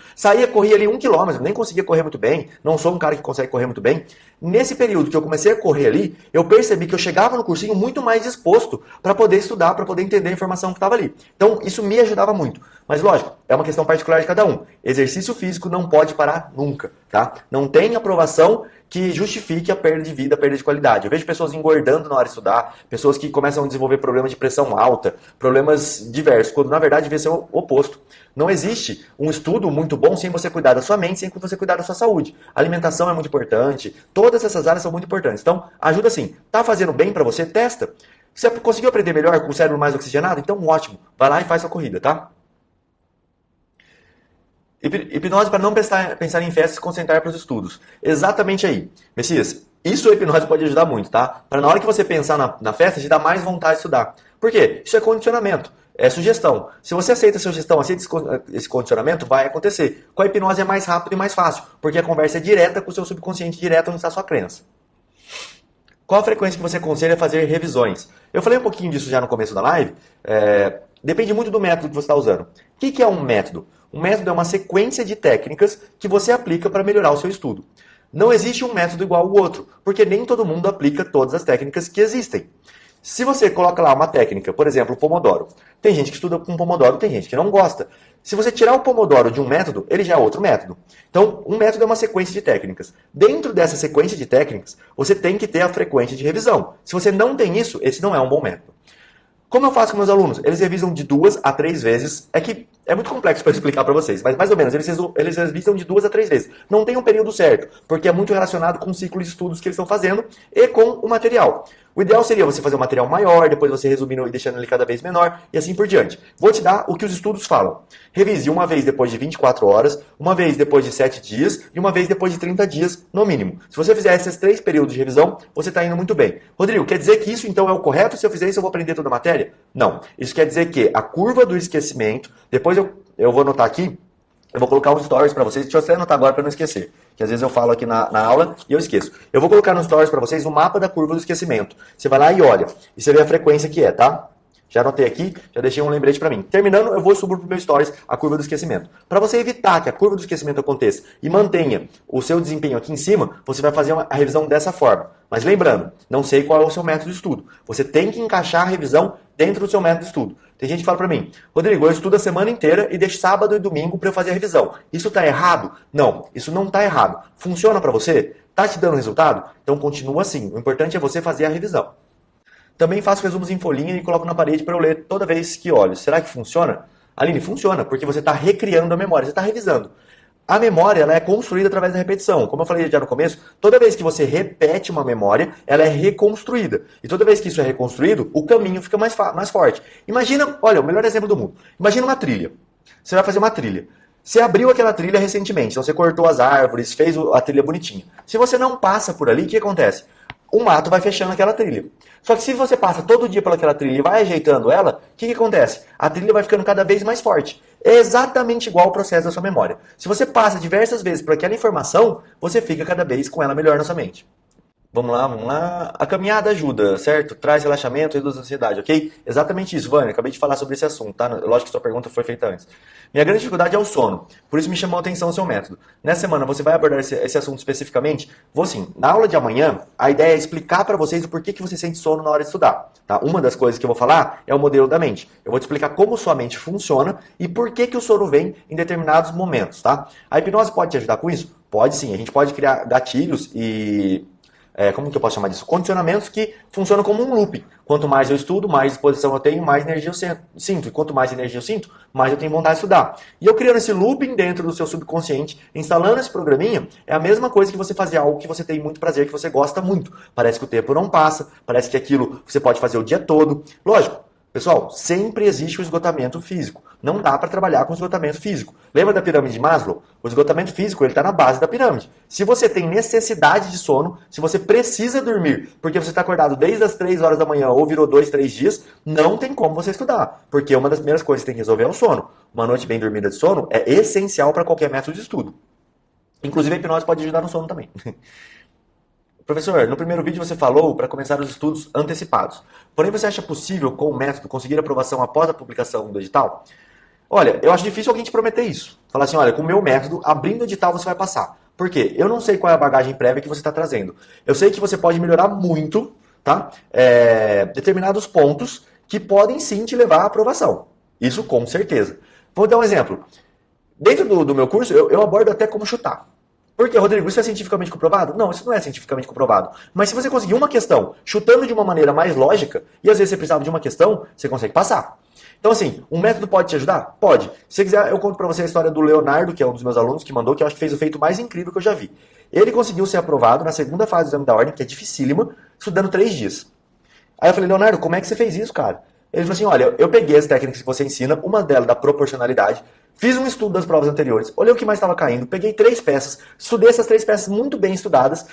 Corria ali 1 quilômetro, nem conseguia correr muito bem, não sou um cara que consegue correr muito bem. Nesse período que eu comecei a correr ali, eu percebi que eu chegava no cursinho muito mais disposto para poder estudar, para poder entender a informação que estava ali. Então, isso me ajudava muito. Mas, lógico, é uma questão particular de cada um. Exercício físico não pode parar nunca, tá? Não tem aprovação que justifique a perda de vida, a perda de qualidade. Eu vejo pessoas engordando na hora de estudar, pessoas que começam a desenvolver problemas de pressão alta, problemas diversos, quando na verdade devia ser o oposto. Não existe um estudo muito bom sem você cuidar da sua mente, sem você cuidar da sua saúde. A alimentação é muito importante, todas essas áreas são muito importantes. Então, ajuda assim. Tá fazendo bem para você? Testa. Você conseguiu aprender melhor com o cérebro mais oxigenado? Então, ótimo. Vai lá e faz sua corrida, tá? Hipnose para não pensar em festas e se concentrar para os estudos. Exatamente aí. Messias, isso a hipnose pode ajudar muito, tá? Para na hora que você pensar na festa, te dá mais vontade de estudar. Por quê? Isso é condicionamento. É sugestão. Se você aceita a sugestão, aceita esse condicionamento, vai acontecer. Com a hipnose é mais rápido e mais fácil, porque a conversa é direta com o seu subconsciente, direto onde está a sua crença. Qual a frequência que você aconselha fazer revisões? Eu falei um pouquinho disso já no começo da live. Depende muito do método que você está usando. O que é um método? Um método é uma sequência de técnicas que você aplica para melhorar o seu estudo. Não existe um método igual ao outro, porque nem todo mundo aplica todas as técnicas que existem. Se você coloca lá uma técnica, por exemplo, o Pomodoro. Tem gente que estuda com Pomodoro, tem gente que não gosta. Se você tirar o Pomodoro de um método, ele já é outro método. Então, um método é uma sequência de técnicas. Dentro dessa sequência de técnicas, você tem que ter a frequência de revisão. Se você não tem isso, esse não é um bom método. Como eu faço com meus alunos? Eles revisam de 2 a 3 vezes. É que É muito complexo para explicar para vocês, mas mais ou menos, eles revisam de 2 a 3 vezes. Não tem um período certo, porque é muito relacionado com o ciclo de estudos que eles estão fazendo e com o material. O ideal seria você fazer um material maior, depois você resumindo e deixando ele cada vez menor, e assim por diante. Vou te dar o que os estudos falam. Revise uma vez depois de 24 horas, uma vez depois de 7 dias e uma vez depois de 30 dias, no mínimo. Se você fizer esses 3 períodos de revisão, você está indo muito bem. Rodrigo, quer dizer que isso então é o correto? Se eu fizer isso, eu vou aprender toda a matéria? Não. Isso quer dizer que a curva do esquecimento, depois eu vou anotar aqui, eu vou colocar uns stories para vocês, deixa eu até anotar agora para não esquecer, que às vezes eu falo aqui na aula e eu esqueço. Eu vou colocar nos stories para vocês o mapa da curva do esquecimento. Você vai lá e olha, e você vê a frequência que é, tá? Já anotei aqui, já deixei um lembrete para mim. Terminando, eu vou subir pro meu stories a curva do esquecimento. Para você evitar que a curva do esquecimento aconteça e mantenha o seu desempenho aqui em cima, você vai fazer a revisão dessa forma. Mas lembrando, não sei qual é o seu método de estudo. Você tem que encaixar a revisão dentro do seu método de estudo. Tem gente que fala para mim, Rodrigo, eu estudo a semana inteira e deixo sábado e domingo para eu fazer a revisão. Isso está errado? Não, isso não está errado. Funciona para você? Está te dando resultado? Então continua assim. O importante é você fazer a revisão. Também faço resumos em folhinha e coloco na parede para eu ler toda vez que olho. Será que funciona? Aline, funciona, porque você está recriando a memória, você está revisando. A memória ela é construída através da repetição. Como eu falei já no começo, toda vez que você repete uma memória, ela é reconstruída. E toda vez que isso é reconstruído, o caminho fica mais forte. Imagina, olha, o melhor exemplo do mundo. Imagina uma trilha. Você vai fazer uma trilha. Você abriu aquela trilha recentemente, então você cortou as árvores, fez a trilha bonitinha. Se você não passa por ali, o que acontece? O mato vai fechando aquela trilha. Só que se você passa todo dia pelaquela trilha e vai ajeitando ela, o que acontece? A trilha vai ficando cada vez mais forte. É exatamente igual ao processo da sua memória. Se você passa diversas vezes por aquela informação, você fica cada vez com ela melhor na sua mente. Vamos lá. A caminhada ajuda, certo? Traz relaxamento, reduz a ansiedade, ok? Exatamente isso, Vânia. Acabei de falar sobre esse assunto, tá? Lógico que sua pergunta foi feita antes. Minha grande dificuldade é o sono. Por isso me chamou a atenção o seu método. Nessa semana, você vai abordar esse assunto especificamente? Vou sim. Na aula de amanhã, a ideia é explicar para vocês o porquê que você sente sono na hora de estudar. Tá? Uma das coisas que eu vou falar é o modelo da mente. Eu vou te explicar como sua mente funciona e por que o sono vem em determinados momentos, tá? A hipnose pode te ajudar com isso? Pode sim. A gente pode criar gatilhos e... como que eu posso chamar disso? Condicionamentos que funcionam como um looping. Quanto mais eu estudo, mais disposição eu tenho, mais energia eu sinto. E quanto mais energia eu sinto, mais eu tenho vontade de estudar. E eu criando esse looping dentro do seu subconsciente, instalando esse programinha, é a mesma coisa que você fazer algo que você tem muito prazer, que você gosta muito. Parece que o tempo não passa, parece que aquilo você pode fazer o dia todo. Lógico, pessoal, sempre existe o esgotamento físico. Não dá para trabalhar com esgotamento físico. Lembra da pirâmide de Maslow? O esgotamento físico está na base da pirâmide. Se você tem necessidade de sono, se você precisa dormir, porque você está acordado desde as 3 horas da manhã ou virou 2, 3 dias, não tem como você estudar. Porque uma das primeiras coisas que tem que resolver é o sono. Uma noite bem dormida de sono é essencial para qualquer método de estudo. Inclusive a hipnose pode ajudar no sono também. Professor, no primeiro vídeo você falou para começar os estudos antecipados. Porém, você acha possível, com o método, conseguir aprovação após a publicação do edital? Olha, eu acho difícil alguém te prometer isso. Falar assim, olha, com o meu método, abrindo o edital você vai passar. Por quê? Eu não sei qual é a bagagem prévia que você está trazendo. Eu sei que você pode melhorar muito, tá? Determinados pontos que podem sim te levar à aprovação. Isso com certeza. Vou dar um exemplo. Dentro do meu curso, eu abordo até como chutar. Por quê, Rodrigo? Isso é cientificamente comprovado? Não, isso não é cientificamente comprovado. Mas se você conseguir uma questão chutando de uma maneira mais lógica, e às vezes você precisava de uma questão, você consegue passar. Então, assim, um método pode te ajudar? Pode. Se você quiser, eu conto pra você a história do Leonardo, que é um dos meus alunos, que mandou, que eu acho que fez o feito mais incrível que eu já vi. Ele conseguiu ser aprovado na segunda fase do exame da ordem, que é dificílima, estudando 3 dias. Aí eu falei, Leonardo, como é que você fez isso, cara? Ele falou assim, olha, eu peguei as técnicas que você ensina, uma delas da proporcionalidade, fiz um estudo das provas anteriores, olhei o que mais estava caindo, peguei 3 peças, estudei essas 3 peças muito bem estudadas,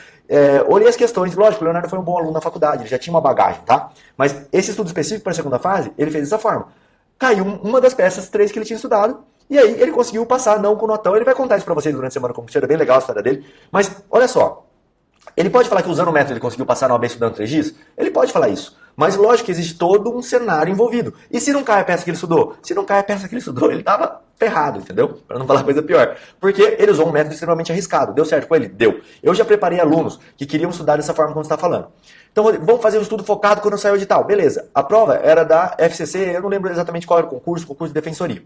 olhei as questões, lógico, o Leonardo foi um bom aluno na faculdade, ele já tinha uma bagagem, tá? Mas esse estudo específico para a segunda fase, ele fez dessa forma. Caiu uma das peças, 3 que ele tinha estudado, e aí ele conseguiu passar, não com notão, ele vai contar isso para vocês durante a semana, como é bem legal a história dele, mas olha só, ele pode falar que usando o método ele conseguiu passar no OAB estudando 3 dias? Ele pode falar isso. Mas lógico que existe todo um cenário envolvido. E se não cai a peça que ele estudou? Se não cai a peça que ele estudou, ele estava ferrado, entendeu? Para não falar coisa pior. Porque ele usou um método extremamente arriscado. Deu certo com ele? Deu. Eu já preparei alunos que queriam estudar dessa forma como você está falando. Então, vamos fazer um estudo focado quando saiu o edital. Beleza. A prova era da FCC, eu não lembro exatamente qual era o concurso de defensoria.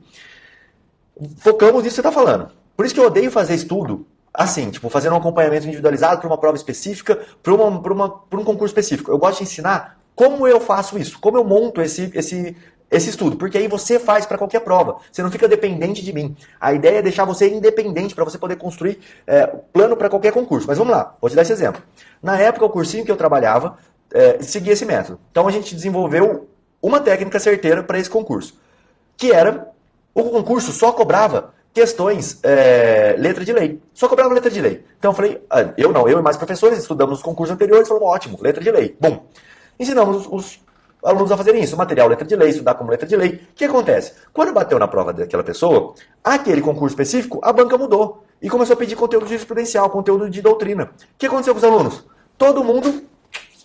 Focamos nisso que você está falando. Por isso que eu odeio fazer estudo assim, tipo, fazendo um acompanhamento individualizado para uma prova específica, para um concurso específico. Eu gosto de ensinar como eu faço isso, como eu monto esse esse estudo, porque aí você faz para qualquer prova. Você não fica dependente de mim. A ideia é deixar você independente para você poder construir plano para qualquer concurso. Mas vamos lá, vou te dar esse exemplo. Na época, o cursinho que eu trabalhava seguia esse método. Então a gente desenvolveu uma técnica certeira para esse concurso, que era, o concurso só cobrava questões, letra de lei. Só cobrava letra de lei. Então eu falei, eu e mais professores estudamos os concursos anteriores, falamos, ótimo, letra de lei. Bom, ensinamos os alunos a fazerem isso, material, letra de lei, estudar como letra de lei. O que acontece? Quando bateu na prova daquela pessoa, aquele concurso específico, a banca mudou e começou a pedir conteúdo jurisprudencial, conteúdo de doutrina. O que aconteceu com os alunos? Todo mundo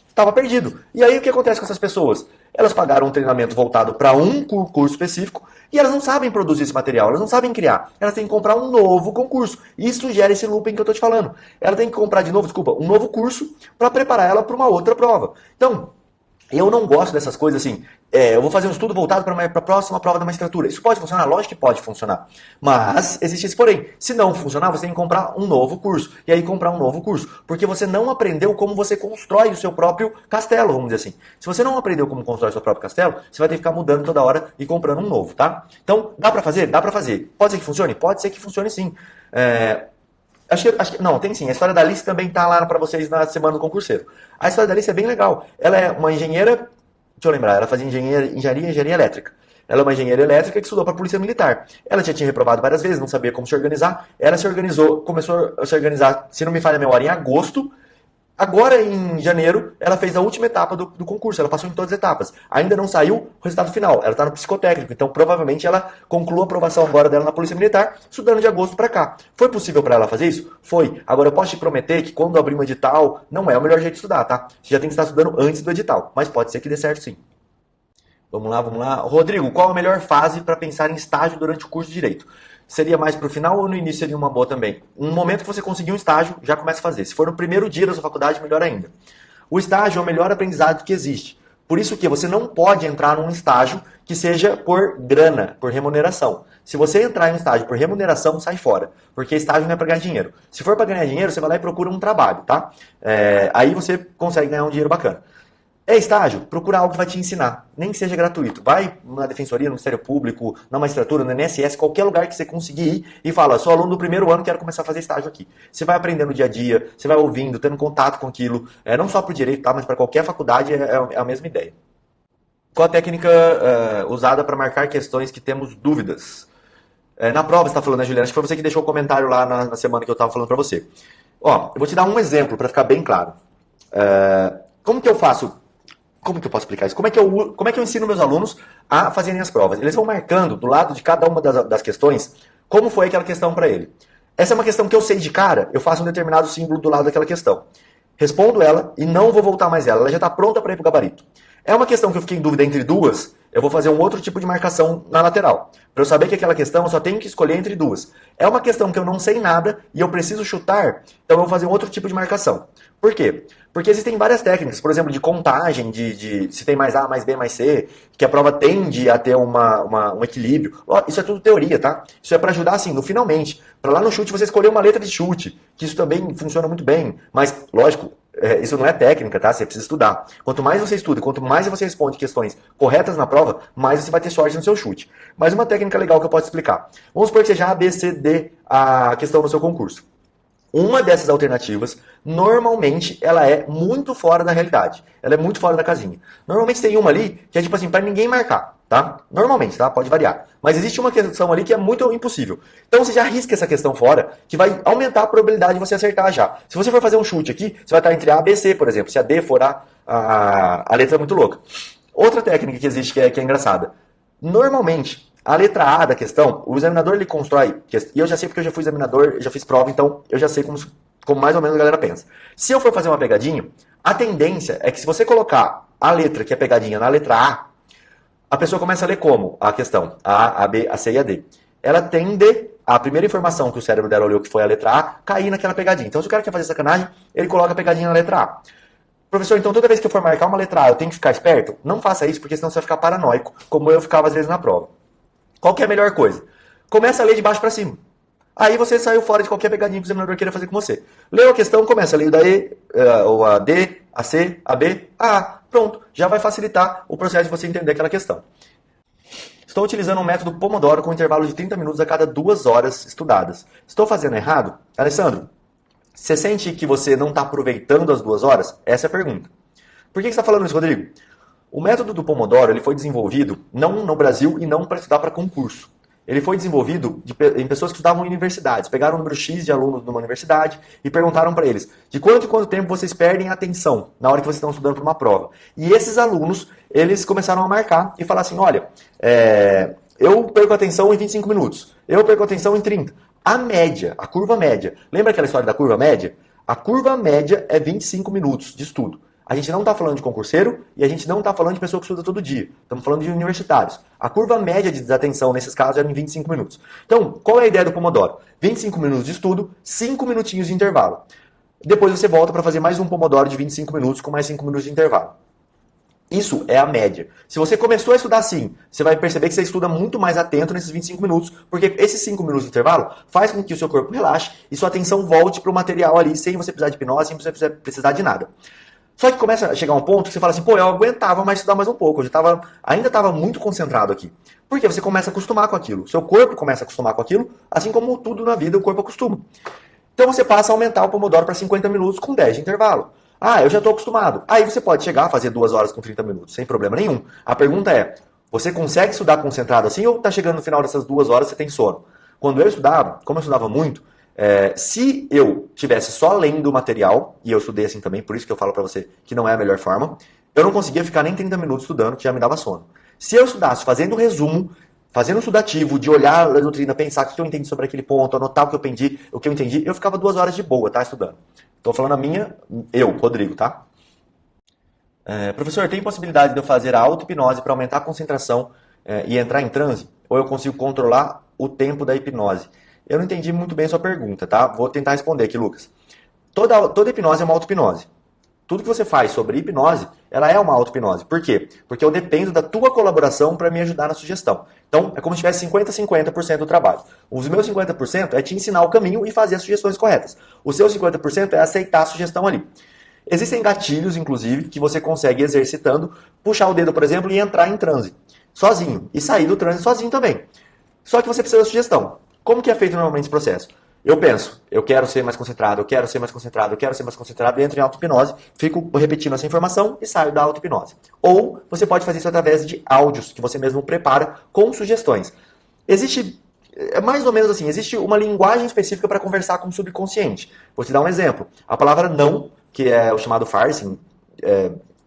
estava perdido. E aí o que acontece com essas pessoas? Elas pagaram um treinamento voltado para um curso específico e elas não sabem produzir esse material, elas não sabem criar. Elas têm que comprar um novo concurso. E isso gera esse looping que eu estou te falando. Ela tem que comprar de novo, um novo curso para preparar ela para uma outra prova. Então, eu não gosto dessas coisas assim, eu vou fazer um estudo voltado para a próxima prova da magistratura. Isso pode funcionar? Lógico que pode funcionar. Mas existe esse porém. Se não funcionar, você tem que comprar um novo curso. E aí comprar um novo curso. Porque você não aprendeu como você constrói o seu próprio castelo, vamos dizer assim. Se você não aprendeu como constrói o seu próprio castelo, você vai ter que ficar mudando toda hora e comprando um novo, tá? Então, dá para fazer? Dá para fazer. Pode ser que funcione? Pode ser que funcione sim. Não, tem sim. A história da Alice também tá lá para vocês na semana do concurseiro. A história da Alice é bem legal. Ela é uma engenheira, deixa eu lembrar, ela fazia engenharia elétrica. Ela é uma engenheira elétrica que estudou para a Polícia Militar. Ela já tinha reprovado várias vezes, não sabia como se organizar. Ela se organizou, começou a se organizar, se não me falha a memória, em agosto. Agora, em janeiro, ela fez a última etapa do concurso. Ela passou em todas as etapas. Ainda não saiu o resultado final. Ela está no psicotécnico. Então, provavelmente, ela concluiu a aprovação agora dela na Polícia Militar, estudando de agosto para cá. Foi possível para ela fazer isso? Foi. Agora, eu posso te prometer que quando abrir um edital, não é o melhor jeito de estudar, tá? Você já tem que estar estudando antes do edital. Mas pode ser que dê certo, sim. Vamos lá, vamos lá. Rodrigo, qual a melhor fase para pensar em estágio durante o curso de Direito? Seria mais para o final ou no início seria uma boa também? Um momento que você conseguir um estágio, já começa a fazer. Se for no primeiro dia da sua faculdade, melhor ainda. O estágio é o melhor aprendizado que existe. Por isso que você não pode entrar num estágio que seja por grana, por remuneração. Se você entrar em um estágio por remuneração, sai fora. Porque estágio não é para ganhar dinheiro. Se for para ganhar dinheiro, você vai lá e procura um trabalho, tá? Aí você consegue ganhar um dinheiro bacana. É estágio? Procura algo que vai te ensinar, nem que seja gratuito. Vai na Defensoria, no Ministério Público, na magistratura, no INSS, qualquer lugar que você conseguir ir e fala, sou aluno do primeiro ano, quero começar a fazer estágio aqui. Você vai aprendendo no dia a dia, você vai ouvindo, tendo contato com aquilo, não só para o direito, tá, mas para qualquer faculdade é a mesma ideia. Qual a técnica usada para marcar questões que temos dúvidas? Na prova você está falando, né, Juliana? Acho que foi você que deixou o comentário lá na semana que eu estava falando para você. Ó, eu vou te dar um exemplo para ficar bem claro. Como que eu faço? Como que eu posso explicar isso? Como é que eu ensino meus alunos a fazerem as provas? Eles vão marcando do lado de cada uma das questões como foi aquela questão para ele. Essa é uma questão que eu sei de cara, eu faço um determinado símbolo do lado daquela questão. Respondo ela e não vou voltar mais ela já está pronta para ir para o gabarito. É uma questão que eu fiquei em dúvida entre duas, eu vou fazer um outro tipo de marcação na lateral. Para eu saber que aquela questão eu só tenho que escolher entre duas. É uma questão que eu não sei nada e eu preciso chutar, então eu vou fazer um outro tipo de marcação. Por quê? Porque existem várias técnicas, por exemplo, de contagem, de se tem mais A, mais B, mais C, que a prova tende a ter um equilíbrio. Isso é tudo teoria, tá? Isso é para ajudar, assim, no finalmente. Para lá no chute você escolher uma letra de chute, que isso também funciona muito bem. Mas, lógico, isso não é técnica, tá? Você precisa estudar. Quanto mais você estuda, quanto mais você responde questões corretas na prova, mais você vai ter sorte no seu chute. Mas uma técnica legal que eu posso explicar. Vamos supor que seja A, B, C, D a questão no seu concurso. Uma dessas alternativas, normalmente, ela é muito fora da realidade. Ela é muito fora da casinha. Normalmente tem uma ali que é tipo assim, para ninguém marcar, tá? Normalmente, tá? Pode variar. Mas existe uma questão ali que é muito impossível. Então você já risca essa questão fora, que vai aumentar a probabilidade de você acertar já. Se você for fazer um chute aqui, você vai estar entre A e B, C, por exemplo. Se a D for a letra é muito louca. Outra técnica que existe que é engraçada. Normalmente, a letra A da questão, o examinador ele constrói, e eu já sei porque eu já fui examinador, já fiz prova, então eu já sei como mais ou menos a galera pensa. Se eu for fazer uma pegadinha, a tendência é que se você colocar a letra que é pegadinha na letra a pessoa começa a ler como a questão, a B, a C e a D. Ela tende, a primeira informação que o cérebro dela olhou que foi a letra A, cair naquela pegadinha. Então se o cara quer fazer sacanagem, ele coloca a pegadinha na letra A. Professor, então toda vez que eu for marcar uma letra A, eu tenho que ficar esperto? Não faça isso, porque senão você vai ficar paranoico, como eu ficava às vezes na prova. Qual que é a melhor coisa? Começa a ler de baixo para cima. Aí você saiu fora de qualquer pegadinha que o examinador queira fazer com você. Leu a questão, começa a ler da E, ou a D, a C, a B, a A. Pronto, já vai facilitar o processo de você entender aquela questão. Estou utilizando um método Pomodoro com intervalo de 30 minutos a cada 2 horas estudadas. Estou fazendo errado? Alessandro, você sente que você não está aproveitando as 2 horas? Essa é a pergunta. Por que você está falando isso, Rodrigo? O método do Pomodoro ele foi desenvolvido não no Brasil e não para estudar para concurso. Ele foi desenvolvido em pessoas que estudavam em universidades. Pegaram um número X de alunos numa universidade e perguntaram para eles de quanto em quanto tempo vocês perdem a atenção na hora que vocês estão estudando para uma prova. E esses alunos, eles começaram a marcar e falar assim, olha, eu perco a atenção em 25 minutos, eu perco a atenção em 30. A média, a curva média. Lembra aquela história da curva média? A curva média é 25 minutos de estudo. A gente não está falando de concurseiro e a gente não está falando de pessoa que estuda todo dia. Estamos falando de universitários. A curva média de desatenção nesses casos era em 25 minutos. Então, qual é a ideia do Pomodoro? 25 minutos de estudo, 5 minutinhos de intervalo. Depois você volta para fazer mais um Pomodoro de 25 minutos com mais 5 minutos de intervalo. Isso é a média. Se você começou a estudar assim, você vai perceber que você estuda muito mais atento nesses 25 minutos, porque esses 5 minutos de intervalo faz com que o seu corpo relaxe e sua atenção volte para o material ali, sem você precisar de hipnose, sem você precisar de nada. Só que começa a chegar um ponto que você fala assim, pô, eu aguentava mais estudar mais um pouco, ainda estava muito concentrado aqui. Porque você começa a acostumar com aquilo, seu corpo começa a acostumar com aquilo, assim como tudo na vida o corpo acostuma. Então você passa a aumentar o Pomodoro para 50 minutos com 10 de intervalo. Ah, eu já estou acostumado. Aí você pode chegar a fazer 2 horas com 30 minutos, sem problema nenhum. A pergunta é, você consegue estudar concentrado assim ou está chegando no final dessas 2 horas e você tem sono? Quando eu estudava, como eu estudava muito, se eu tivesse só lendo o material, e eu estudei assim também, por isso que eu falo pra você que não é a melhor forma, eu não conseguia ficar nem 30 minutos estudando, que já me dava sono. Se eu estudasse fazendo resumo, fazendo um estudativo, de olhar a doutrina, pensar o que eu entendi sobre aquele ponto, anotar o que eu entendi, eu ficava 2 horas de boa, tá, estudando. Tô falando Rodrigo, tá? Professor, tem possibilidade de eu fazer a auto-hipnose para aumentar a concentração e entrar em transe? Ou eu consigo controlar o tempo da hipnose? Eu não entendi muito bem a sua pergunta, tá? Vou tentar responder aqui, Lucas. Toda hipnose é uma auto-hipnose. Tudo que você faz sobre hipnose, ela é uma auto-hipnose. Por quê? Porque eu dependo da tua colaboração para me ajudar na sugestão. Então, é como se tivesse 50% do trabalho. Os meus 50% é te ensinar o caminho e fazer as sugestões corretas. O seu 50% é aceitar a sugestão ali. Existem gatilhos, inclusive, que você consegue exercitando, puxar o dedo, por exemplo, e entrar em transe sozinho. E sair do transe sozinho também. Só que você precisa da sugestão. Como que é feito normalmente esse processo? Eu penso, eu quero ser mais concentrado, eu quero ser mais concentrado, eu quero ser mais concentrado, entro em auto-hipnose, fico repetindo essa informação e saio da auto-hipnose. Ou você pode fazer isso através de áudios que você mesmo prepara com sugestões. É mais ou menos assim, existe uma linguagem específica para conversar com o subconsciente. Vou te dar um exemplo. A palavra não, que é o chamado phrasing,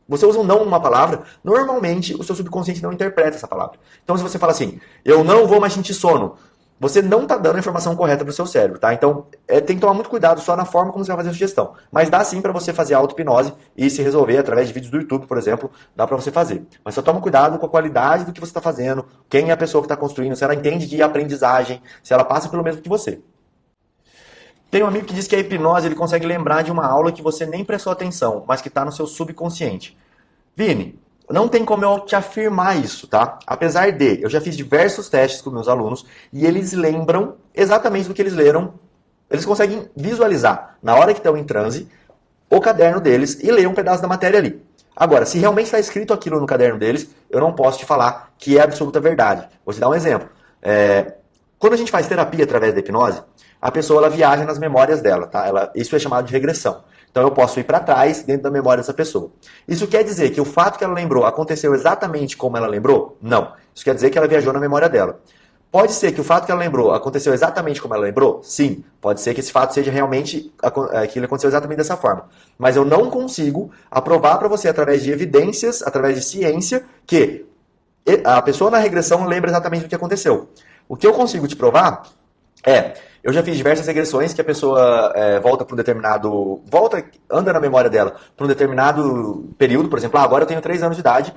você usa um não numa palavra, normalmente o seu subconsciente não interpreta essa palavra. Então se você fala assim, eu não vou mais sentir sono, você não está dando a informação correta para o seu cérebro, tá? Então, tem que tomar muito cuidado só na forma como você vai fazer a sugestão. Mas dá sim para você fazer a auto-hipnose e se resolver através de vídeos do YouTube, por exemplo, dá para você fazer. Mas só toma cuidado com a qualidade do que você está fazendo, quem é a pessoa que está construindo, se ela entende de aprendizagem, se ela passa pelo mesmo que você. Tem um amigo que diz que a hipnose ele consegue lembrar de uma aula que você nem prestou atenção, mas que está no seu subconsciente. Vini, não tem como eu te afirmar isso, tá? Apesar de, eu já fiz diversos testes com meus alunos e eles lembram exatamente do que eles leram. Eles conseguem visualizar, na hora que estão em transe, o caderno deles e ler um pedaço da matéria ali. Agora, se realmente está escrito aquilo no caderno deles, eu não posso te falar que é absoluta verdade. Vou te dar um exemplo. Quando a gente faz terapia através da hipnose, a pessoa ela viaja nas memórias dela, tá? Isso é chamado de regressão. Então eu posso ir para trás dentro da memória dessa pessoa. Isso quer dizer que o fato que ela lembrou aconteceu exatamente como ela lembrou? Não. Isso quer dizer que ela viajou na memória dela. Pode ser que o fato que ela lembrou aconteceu exatamente como ela lembrou? Sim. Pode ser que esse fato seja realmente que ele aconteceu exatamente dessa forma. Mas eu não consigo aprovar para você através de evidências, através de ciência, que a pessoa na regressão lembra exatamente do que aconteceu. O que eu consigo te provar eu já fiz diversas regressões que a pessoa volta para um determinado... anda na memória dela para um determinado período, por exemplo, agora eu tenho 3 anos de idade,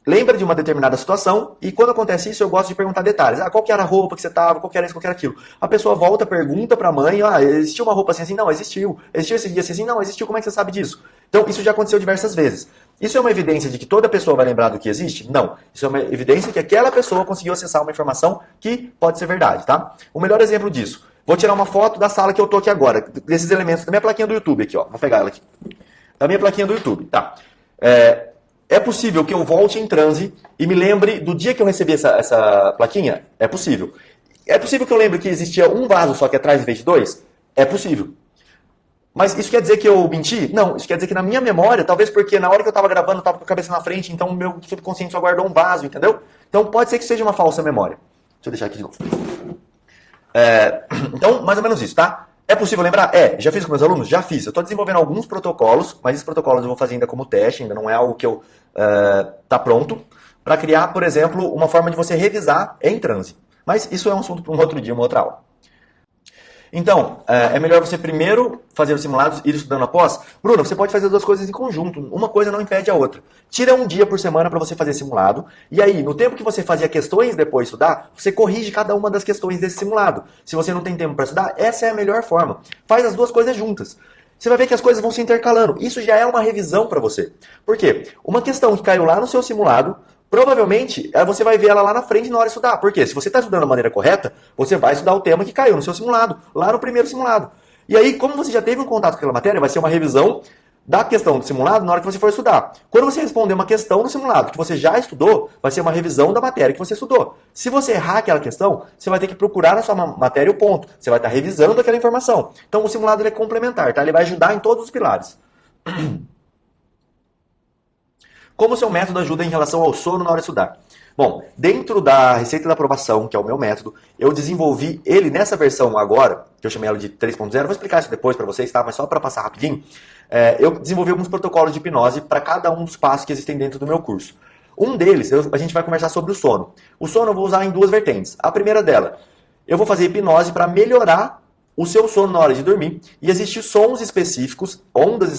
lembra de uma determinada situação e quando acontece isso eu gosto de perguntar detalhes. Qual que era a roupa que você estava, qual que era isso, qual que era aquilo. A pessoa volta, pergunta para a mãe, existiu uma roupa assim, assim? Não, existiu. Existiu esse dia assim? Não, existiu. Como é que você sabe disso? Então, isso já aconteceu diversas vezes. Isso é uma evidência de que toda pessoa vai lembrar do que existe? Não. Isso é uma evidência que aquela pessoa conseguiu acessar uma informação que pode ser verdade, tá? O melhor exemplo disso. Vou tirar uma foto da sala que eu tô aqui agora, desses elementos, da minha plaquinha do YouTube aqui, ó. Vou pegar ela aqui. Da minha plaquinha do YouTube, tá? É possível que eu volte em transe e me lembre do dia que eu recebi essa plaquinha? É possível. É possível que eu lembre que existia um vaso só que atrás em vez de dois? É possível. Mas isso quer dizer que eu menti? Não, isso quer dizer que na minha memória, talvez porque na hora que eu estava gravando eu estava com a cabeça na frente, então o meu subconsciente só guardou um vaso, entendeu? Então pode ser que seja uma falsa memória. Deixa eu deixar aqui de novo. Então, mais ou menos isso, tá? É possível lembrar? Já fiz com meus alunos? Já fiz. Eu estou desenvolvendo alguns protocolos, mas esses protocolos eu vou fazer ainda como teste, ainda não é algo que eu tá pronto, para criar, por exemplo, uma forma de você revisar em transe. Mas isso é um assunto para um outro dia, uma outra aula. Então, é melhor você primeiro fazer os simulados e ir estudando após? Bruno, você pode fazer as duas coisas em conjunto. Uma coisa não impede a outra. Tira um dia por semana para você fazer simulado. E aí, no tempo que você fazia questões depois de estudar, você corrige cada uma das questões desse simulado. Se você não tem tempo para estudar, essa é a melhor forma. Faz as duas coisas juntas. Você vai ver que as coisas vão se intercalando. Isso já é uma revisão para você. Por quê? Uma questão que caiu lá no seu simulado, provavelmente você vai ver ela lá na frente na hora de estudar. Por quê? Se você está estudando da maneira correta, você vai estudar o tema que caiu no seu simulado, lá no primeiro simulado. E aí, como você já teve um contato com aquela matéria, vai ser uma revisão da questão do simulado na hora que você for estudar. Quando você responder uma questão no simulado que você já estudou, vai ser uma revisão da matéria que você estudou. Se você errar aquela questão, você vai ter que procurar na sua matéria o ponto. Você vai estar revisando aquela informação. Então, o simulado ele é complementar, tá? Ele vai ajudar em todos os pilares. Como o seu método ajuda em relação ao sono na hora de estudar? Bom, dentro da receita da aprovação, que é o meu método, eu desenvolvi ele nessa versão agora, que eu chamei ela de 3.0, vou explicar isso depois para vocês, tá? Mas só para passar rapidinho, eu desenvolvi alguns protocolos de hipnose para cada um dos passos que existem dentro do meu curso. Um deles, a gente vai conversar sobre o sono. O sono eu vou usar em duas vertentes. A primeira dela, eu vou fazer hipnose para melhorar o seu sono na hora de dormir, e existem sons específicos, ondas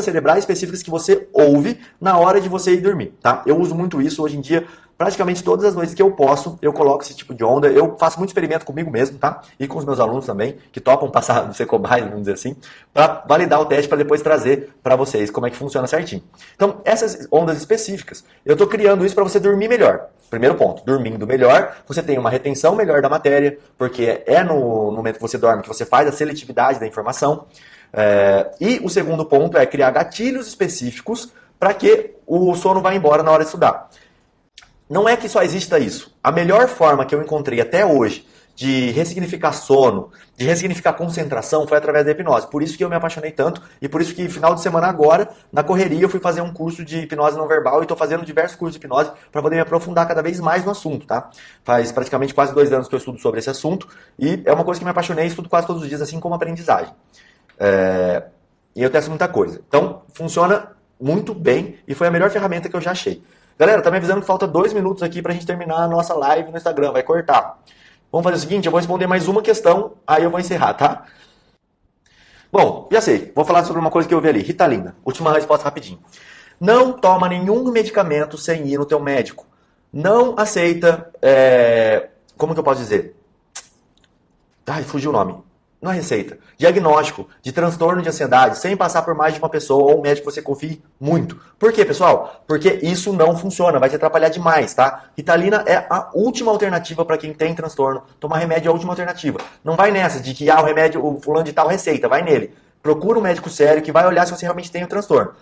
cerebrais específicas que você ouve na hora de você ir dormir, tá? Eu uso muito isso hoje em dia, praticamente todas as noites que eu posso, eu coloco esse tipo de onda, eu faço muito experimento comigo mesmo, tá? E com os meus alunos também, que topam passar no ser cobaia, vamos dizer assim, para validar o teste, para depois trazer para vocês como é que funciona certinho. Então, essas ondas específicas, eu estou criando isso para você dormir melhor. Primeiro ponto, dormindo melhor, você tem uma retenção melhor da matéria, porque é no momento que você dorme que você faz a seletividade da informação. E o segundo ponto é criar gatilhos específicos para que o sono vá embora na hora de estudar. Não é que só exista isso. A melhor forma que eu encontrei até hoje de ressignificar sono, de ressignificar concentração, foi através da hipnose. Por isso que eu me apaixonei tanto e por isso que final de semana agora, na correria, eu fui fazer um curso de hipnose não verbal e estou fazendo diversos cursos de hipnose para poder me aprofundar cada vez mais no assunto, tá? Faz praticamente quase 2 anos que eu estudo sobre esse assunto e é uma coisa que me apaixonei e estudo quase todos os dias, assim como aprendizagem. E eu testo muita coisa. Então, funciona muito bem e foi a melhor ferramenta que eu já achei. Galera, tá me avisando que falta 2 minutos aqui pra gente terminar a nossa live no Instagram, vai cortar. Vamos fazer o seguinte, eu vou responder mais uma questão, aí eu vou encerrar, tá? Bom, já sei, vou falar sobre uma coisa que eu vi ali, Ritalina. Última resposta rapidinho. Não toma nenhum medicamento sem ir no teu médico. Não aceita, como que eu posso dizer? Ai, fugiu o nome. Não é receita. Diagnóstico de transtorno de ansiedade sem passar por mais de uma pessoa ou um médico que você confie muito. Por quê, pessoal? Porque isso não funciona, vai te atrapalhar demais, tá? Ritalina é a última alternativa para quem tem transtorno. Tomar remédio é a última alternativa. Não vai nessa de que o remédio, o fulano de tal receita, vai nele. Procura um médico sério que vai olhar se você realmente tem o transtorno.